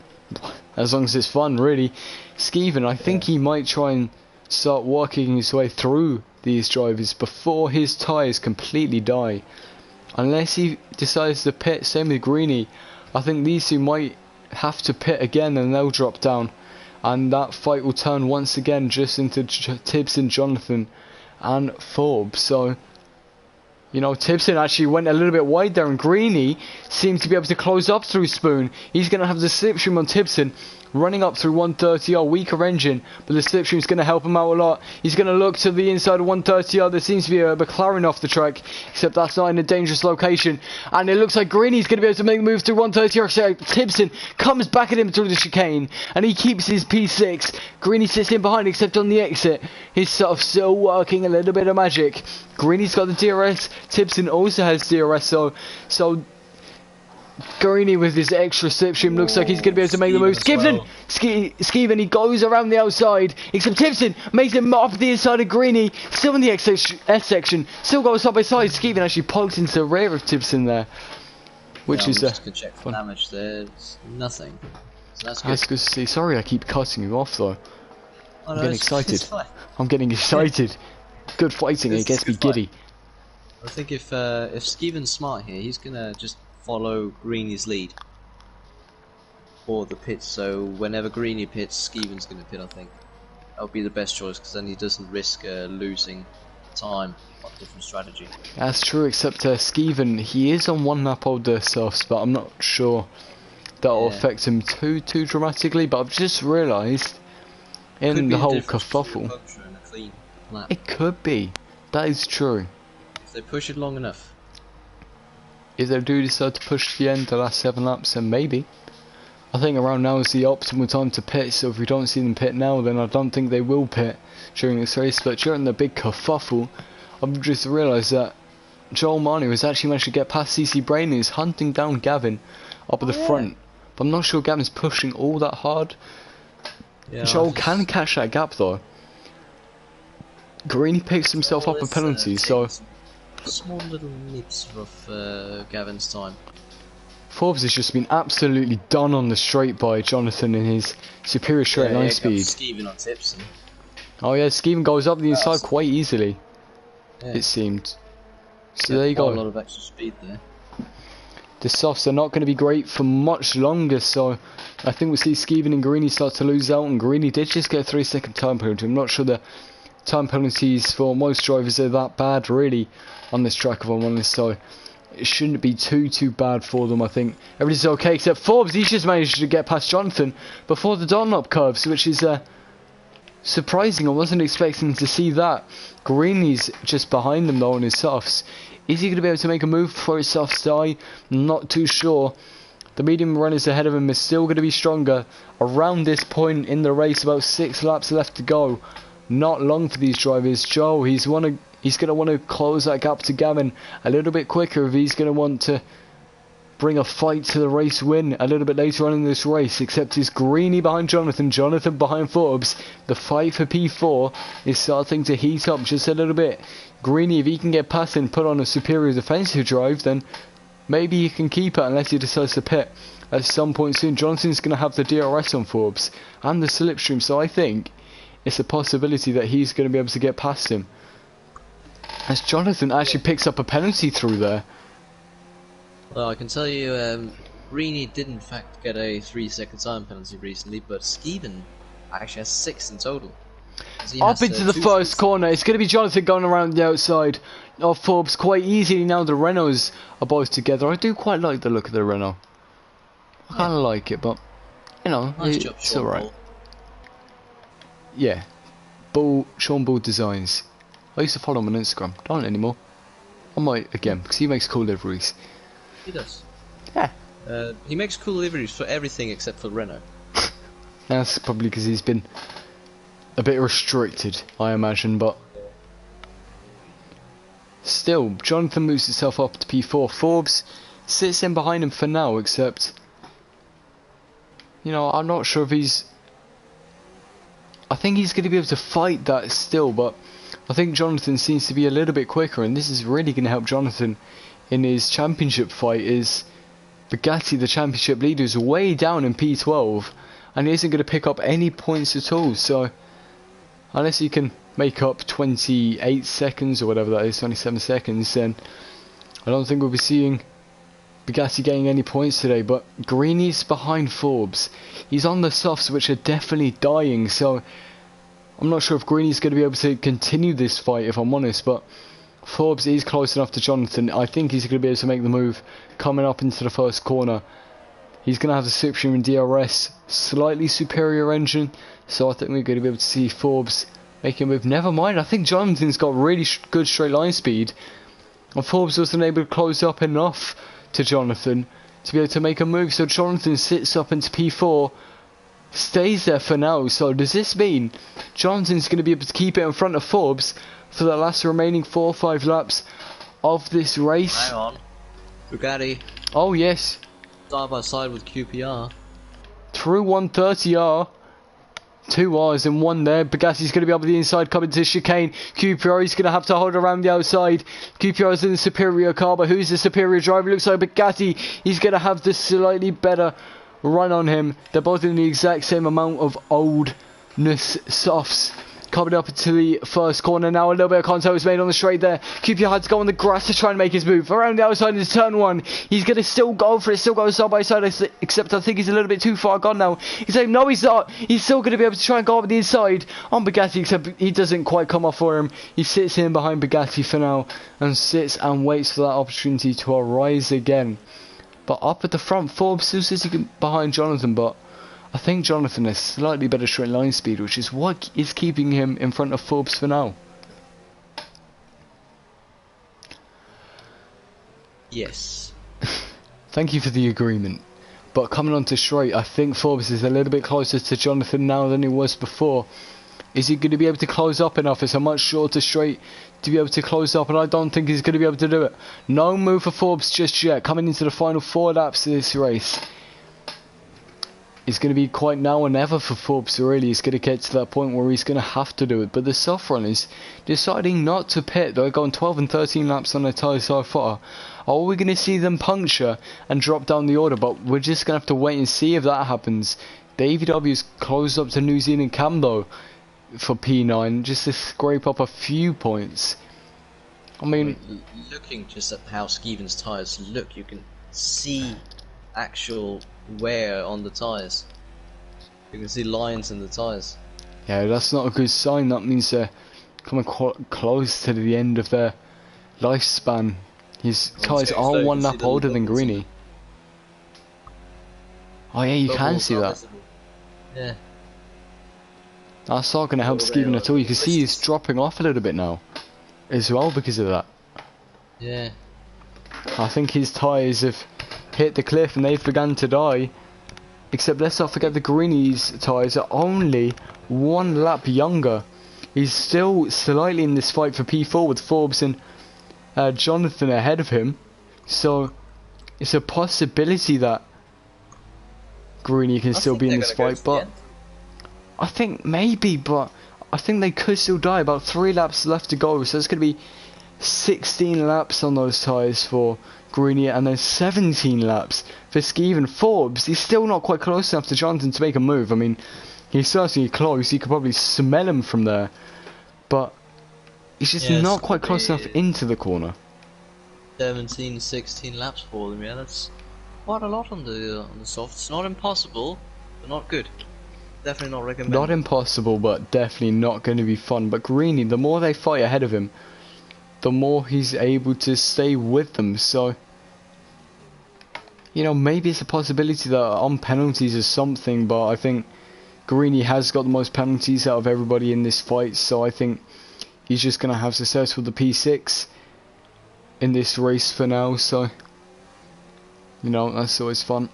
as long as it's fun, really. Skeven, I think he might try and start working his way through these drivers before his tyres completely die. Unless he decides to pit, same with Greeny. I think these two might have to pit again, and they'll drop down. And that fight will turn once again just into Tipson, Jonathan, and Forbes. So, you know, Tipson actually went a little bit wide there, and Greeny seemed to be able to close up through Spoon. He's going to have the slipstream on Tipson, running up through 130R, weaker engine, but the slipstream is going to help him out a lot. He's going to look to the inside of 130R. There seems to be a McLaren off the track, except that's not in a dangerous location. And it looks like Greeny's going to be able to make the move through 130R. So Tipson comes back at him through the chicane, and he keeps his P6. Greeny sits in behind, except on the exit. He's sort of still working a little bit of magic. Greeny's got the DRS. Tipson also has DRS, so Greeny with his extra slipstream looks like he's going to be able to make the move. Skeven, he goes around the outside, except Tipson makes him up the inside of Greeny, still in the S section, still goes side by side. Skeven actually poked into the rear of Tipson there, which is just gonna check for damage there. It's nothing. So that's good. That's good to see. Sorry, I keep cutting you off though. Oh, no, I'm getting excited. I'm getting excited. Good fighting, it gets me giddy. I think if Skeven's smart here, he's gonna just follow Greeny's lead for the pits, so whenever Greeny pits, Skeven's going to pit, I think. That would be the best choice, because then he doesn't risk losing time on a different strategy. That's true, except Skeven, he is on one lap older Surfs, but I'm not sure that'll affect him too dramatically, but I've just realised in the whole kerfuffle, it could be, that is true. If they push it long enough. If they do decide to push to the end, the last 7 laps, then maybe. I think around now is the optimal time to pit, so if we don't see them pit now, then I don't think they will pit during this race. But during the big kerfuffle, I've just realised that Joel Marnie has actually managed to get past CC Brain and is hunting down Gavin up at the front. But I'm not sure Gavin's pushing all that hard. Yeah, Joel can catch that gap though. Greeny picks himself up a penalty, so... Small little nips of Gavin's time. Forbes has just been absolutely done on the straight by Jonathan in his superior straight line speed. Skeven on Tipson. Oh yeah, Skeven goes up the inside quite easily, it seemed. So there you go. A lot of extra speed there. The softs are not going to be great for much longer, so I think we'll see Skeven and Greeny start to lose out, and Greeny did just get a 3-second time penalty. I'm not sure the time penalties for most drivers are that bad really on this track, if I'm honest, so it shouldn't be too bad for them. I think everything's okay except Forbes. He's just managed to get past Jonathan before the Dunlop curves, which is surprising. I wasn't expecting to see that. Greeny's just behind them though on his softs. Is he going to be able to make a move before his softs die? Not too sure. The medium runners ahead of him is still going to be stronger around this point in the race. About 6 laps left to go. Not long for these drivers. Joe, he's going to want to close that gap to Gavin a little bit quicker if he's going to want to bring a fight to the race win a little bit later on in this race. Except it's Greeny behind Jonathan, Jonathan behind Forbes. The fight for P4 is starting to heat up just a little bit. Greeny, if he can get past and put on a superior defensive drive, then maybe he can keep it unless he decides to pit. at some point soon. Jonathan's going to have the DRS on Forbes and the slipstream, so I think it's a possibility that he's going to be able to get past him. As Jonathan actually picks up a penalty through there. Well, I can tell you, Greeny did in fact get a 3-second time penalty recently, but Skeeven actually has 6 in total. Up into the first corner. It's going to be Jonathan going around the outside of Forbes quite easily now. The Renaults are both together. I do quite like the look of the Renault. I kind of like it, but you know, nice job, it's alright. Yeah, Sean Bull Designs. I used to follow him on Instagram. Don't anymore. I might again because he makes cool liveries. He does. Yeah. He makes cool liveries for everything except for Renault. That's probably because he's been a bit restricted, I imagine, but still, Jonathan moves himself up to P4. Forbes sits in behind him for now, except, you know, I'm not sure if he's... I think he's going to be able to fight that still, but I think Jonathan seems to be a little bit quicker, and this is really going to help Jonathan in his championship fight. Is Bugatti, the championship leader, is way down in P12, and he isn't going to pick up any points at all, so unless he can make up 28 seconds or whatever that is, 27 seconds, then I don't think we'll be seeing Bugatti getting any points today. But Greeny's behind Forbes. He's on the softs, which are definitely dying, so I'm not sure if Greeny's going to be able to continue this fight, if I'm honest, but Forbes is close enough to Jonathan. I think he's going to be able to make the move coming up into the first corner. He's going to have the slipstream and DRS, slightly superior engine, so I think we're going to be able to see Forbes make a move. Never mind, I think Jonathan's got really good straight line speed, and Forbes wasn't able to close up enough to Jonathan to be able to make a move, so Jonathan sits up into P4, stays there for now. So does this mean Jonathan's going to be able to keep it in front of Forbes for the last remaining 4 or 5 laps of this race? Hang on. Bugatti. Oh yes. Side by side with QPR. Through 130R. 2 R's and 1 there. Bugatti's going to be up the inside coming to chicane. QPR is going to have to hold around the outside. QPR is in the superior car, but who's the superior driver? Looks like Bugatti. He's going to have the slightly better run on him. They're both in the exact same amount of oldness softs. Coming up to the first corner now, a little bit of contact was made on the straight there. QPR had to go on the grass to try and make his move. Around the outside into turn 1. He's going to still go for it, still go side by side, except I think he's a little bit too far gone now. He's like, no he's not. He's still going to be able to try and go over the inside on Bugatti, except he doesn't quite come off for him. He sits in behind Bugatti for now and sits and waits for that opportunity to arise again. But up at the front, Forbes still sitting behind Jonathan, but I think Jonathan has slightly better straight line speed, which is what is keeping him in front of Forbes for now. Yes. Thank you for the agreement. But coming on to straight, I think Forbes is a little bit closer to Jonathan now than he was before. Is he going to be able to close up enough? It's a much shorter straight to be able to close up, and I don't think he's going to be able to do it. No move for Forbes just yet. Coming into the final 4 laps of this race. It's going to be quite now or never for Forbes, really. He's going to get to that point where he's going to have to do it. But the soft runners deciding not to pit. They're going 12 and 13 laps on their tyres so far. Are we going to see them puncture and drop down the order? But we're just going to have to wait and see if that happens. The AVW's closed up to New Zealand Cambo for P9 just to scrape up a few points. I mean, looking just at how Skeeven's tyres look, you can see actual wear on the tyres. You can see lines in the tyres. Yeah, that's not a good sign. That means they're coming close to the end of their lifespan. His tyres are 1 lap older than Greeny. Oh yeah, you can see that. Yeah. That's not going to help Skeeven at all. You can see he's dropping off a little bit now as well because of that. Yeah. I think his tyres have hit the cliff and they've begun to die. Except let's not forget the Greeny's tyres are only 1 lap younger. He's still slightly in this fight for P4 with Forbes and Jonathan ahead of him. So it's a possibility that Greeny can still be in this fight, but I think maybe, but I think they could still die. About 3 laps left to go, so it's going to be 16 laps on those tyres for Greeny, and then 17 laps for Skeeven. Forbes, he's still not quite close enough to Jonathan to make a move. I mean, he's certainly close. You could probably smell him from there, but he's just not quite close enough into the corner. 17, 16 laps for them. Yeah, that's quite a lot on the softs. Not impossible, but not good. Definitely not recommended. Not impossible, but definitely not going to be fun. But Greeny, the more they fight ahead of him, the more he's able to stay with them. So, you know, maybe it's a possibility that on penalties or something, but I think Greeny has got the most penalties out of everybody in this fight, so I think he's just going to have success with the P6 in this race for now. So, you know, that's always fun.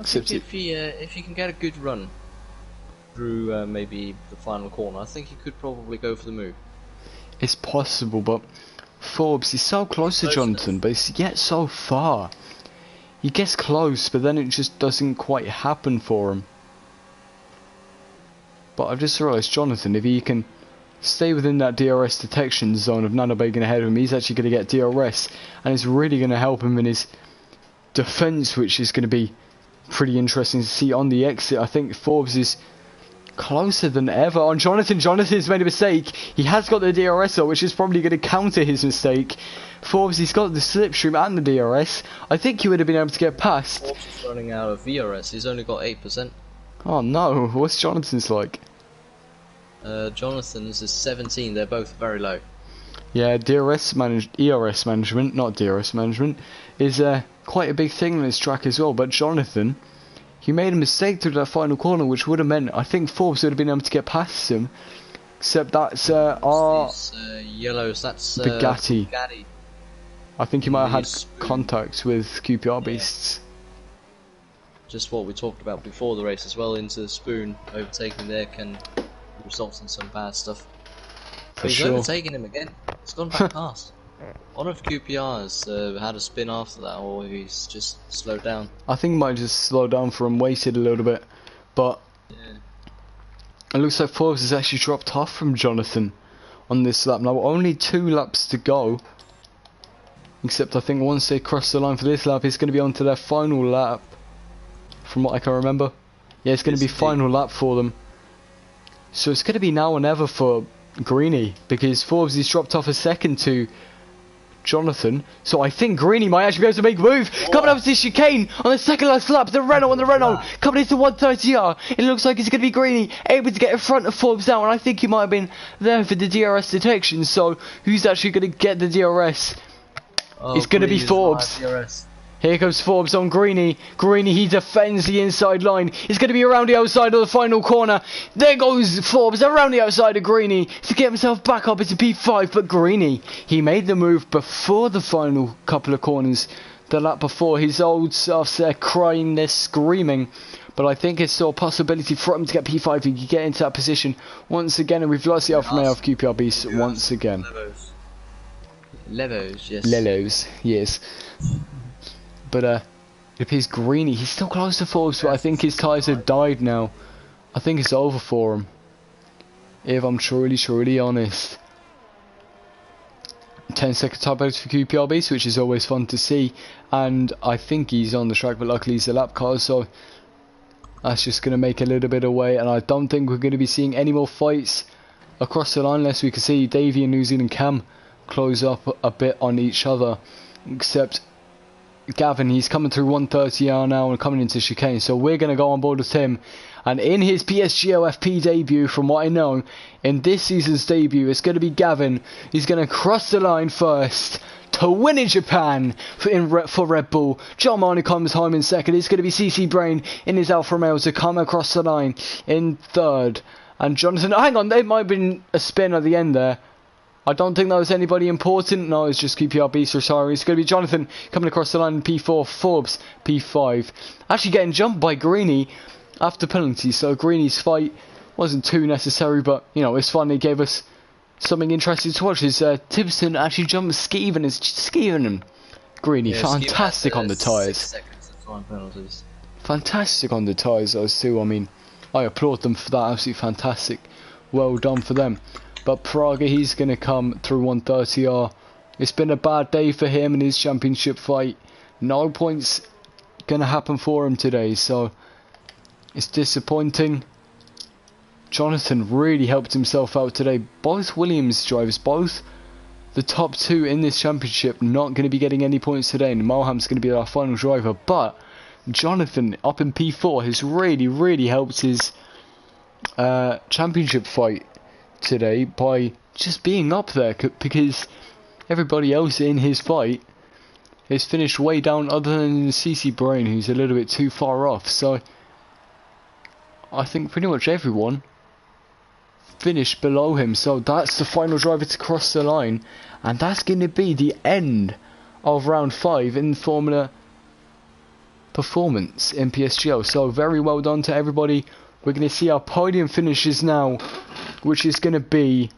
I think if he can get a good run through maybe the final corner, I think he could probably go for the move. It's possible, but Forbes, he's so close to Jonathan, but he's yet so far. He gets close, but then it just doesn't quite happen for him. But I've just realised, Jonathan, if he can stay within that DRS detection zone of Nanobagan ahead of him, he's actually going to get DRS, and it's really going to help him in his defence, which is going to be pretty interesting to see on the exit. I think Forbes is closer than ever on Jonathan. Jonathan's made a mistake. He has got the DRS though, which is probably going to counter his mistake. Forbes, he's got the slipstream and the DRS. I think he would have been able to get past. Forbes is running out of VRS. He's only got 8%. Oh no, what's Jonathan's like? Jonathan's is 17. They're both very low. Yeah, ERS management, not DRS management, is quite a big thing on this track as well. But Jonathan, he made a mistake through that final corner, which would have meant I think Forbes would have been able to get past him. Except that's our yellows. That's Bugatti. I think he might have had Spoon. contact with QPR beasts. Just what we talked about before the race as well. Into the Spoon, overtaking there can result in some bad stuff. But he's overtaking him again. It's gone back past. One of QPR's had a spin after that, or he's just slowed down. I think he might just slow down for him, waited a little bit, but yeah. It looks like Forbes has actually dropped off from Jonathan on this lap. Now only 2 laps to go, except I think once they cross the line for this lap, it's going to be on to their final lap, from what I can remember. Yeah, it's going to be final lap for them. So it's going to be now or never for Greeny, because Forbes has dropped off a second to Jonathan, so I think Greeny might actually be able to make a move. Coming up to this chicane on the second last lap, the Renault coming into 130R. It looks like it's going to be Greeny able to get in front of Forbes now, and I think he might have been there for the DRS detection. So who's actually going to get the DRS? It's going to be Forbes. Here comes Forbes on Greeny. Greeny, he defends the inside line. It's going to be around the outside of the final corner. There goes Forbes around the outside of Greeny to get himself back up into P5. But Greeny, he made the move before the final couple of corners. The lap before, his old self's there crying, they're screaming. But I think it's still a possibility for him to get P5. He can get into that position once again. And we've lost the Alfa Romeo of QPR Beast once again. Levos, yes. Lelos, yes. But it appears Greeny, he's still close to Forbes, but I think his tyres have died now. I think it's over for him, if I'm truly honest. 10-second tyre bonus for QPR Beast, which is always fun to see. And I think he's on the track, but luckily he's a lap car, so that's just going to make a little bit of way. And I don't think we're going to be seeing any more fights across the line unless we can see Davey and New Zealand Cam close up a bit on each other. Except Gavin, he's coming through 130R now and coming into chicane, so we're going to go on board with him. And in his PSGL FP debut, from what I know, in this season's debut, it's going to be Gavin. He's going to cross the line first to win in Japan for Red Bull. John Marnie comes home in second. It's going to be CC Brain in his Alfa Romeo to come across the line in third. And Jonathan, hang on, there might have been a spin at the end there. I don't think that was anybody important. No, it's just QPR Beast retiring. It's going to be Jonathan coming across the line in P4. Forbes, P5. Actually getting jumped by Greeny after penalty. So Greeny's fight wasn't too necessary, but, you know, it's fun. It gave us something interesting to watch. Is Timpson actually jumped Skeeven and Greeny. Yeah, fantastic on the tyres. Fantastic on the tyres, those two. I mean, I applaud them for that. Absolutely fantastic. Well done for them. But Praga, he's going to come through 130R. It's been a bad day for him in his championship fight. No points going to happen for him today, so it's disappointing. Jonathan really helped himself out today. Both Williams drivers, both the top two in this championship, not going to be getting any points today, and Moham's going to be our final driver. But Jonathan up in P4 has really helped his championship fight today by just being up there, because everybody else in his fight has finished way down, other than CC Brain, who's a little bit too far off. So I think pretty much everyone finished below him. So that's the final driver to cross the line, and that's going to be the end of round 5 in Formula Performance in PSGL. So very well done to everybody. We're going to see our podium finishes now, which is going to be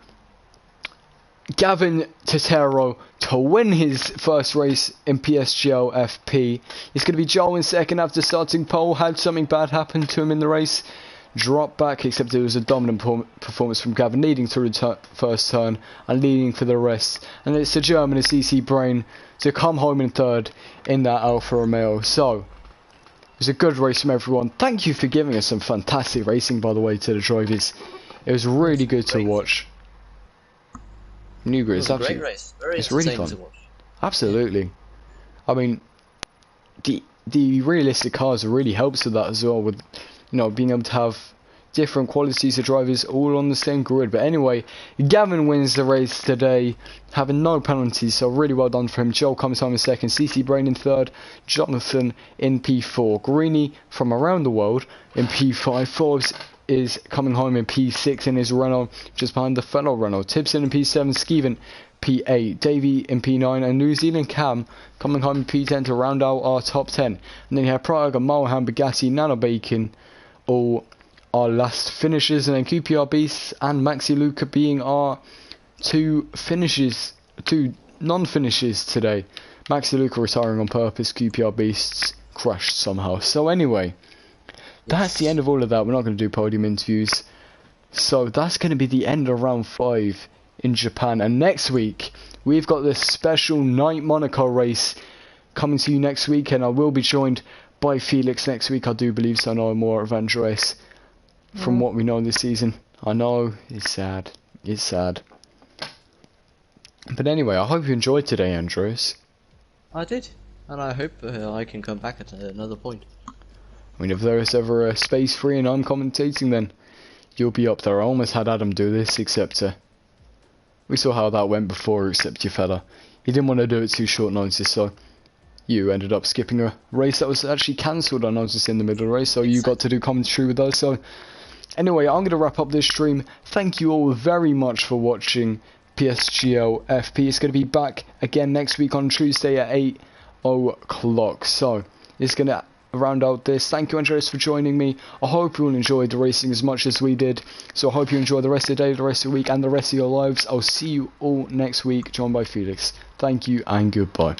Gavin Totero to win his first race in PSGL FP. It's going to be Joel in second after starting pole. Had something bad happen to him in the race. Dropped back, except it was a dominant performance from Gavin, leading through the first turn and leading for the rest. And it's the German, CC Brain, to come home in third in that Alfa Romeo. So it was a good race from everyone. Thank you for giving us some fantastic racing, by the way, to the drivers. It was really good to watch. Newgrid is absolutely great race. Very it's really fun. to watch. Absolutely. I mean, the realistic cars really helps with that as well, with being able to have different qualities of drivers all on the same grid. But anyway, Gavin wins the race today, having no penalties, so really well done for him. Joel comes home in second, CC Brain in third, Jonathan in P4, Greeny from around the world in P5, Forbes is coming home in P6 in his Renault, just behind the fellow Renault, Tipson in P7, Skeven P8, Davey in P9, and New Zealand Cam coming home in P10 to round out our top 10. And then you have Praga, Mohan, Bugatti, Nano Bacon, all our last finishes, and then QPR Beasts and Maxi Luca being our two non-finishes today. Maxi Luca retiring on purpose, QPR Beasts crashed somehow. So anyway, that's the end of all of that. We're not going to do podium interviews. So that's going to be the end of round 5 in Japan. And next week, we've got this special Night Monaco race coming to you next week. And I will be joined by Felix next week, I do believe, so no more of Andres from what we know this season. I know, it's sad. It's sad. But anyway, I hope you enjoyed today, Andres. I did. And I hope I can come back at another point. I mean, if there is ever a space free and I'm commentating, then you'll be up there. I almost had Adam do this, except we saw how that went before, except your fella. He didn't want to do it too short notice, so you ended up skipping a race that was actually cancelled, I noticed, in the middle of the race, so you got to do commentary with us. So anyway, I'm going to wrap up this stream. Thank you all very much for watching PSGL FP. It's going to be back again next week on Tuesday at 8 o'clock. So it's going to round out this. Thank you, Andreas, for joining me. I hope you all enjoyed the racing as much as we did. So I hope you enjoy the rest of the day, the rest of the week, and the rest of your lives. I'll see you all next week, joined by Felix. Thank you and goodbye.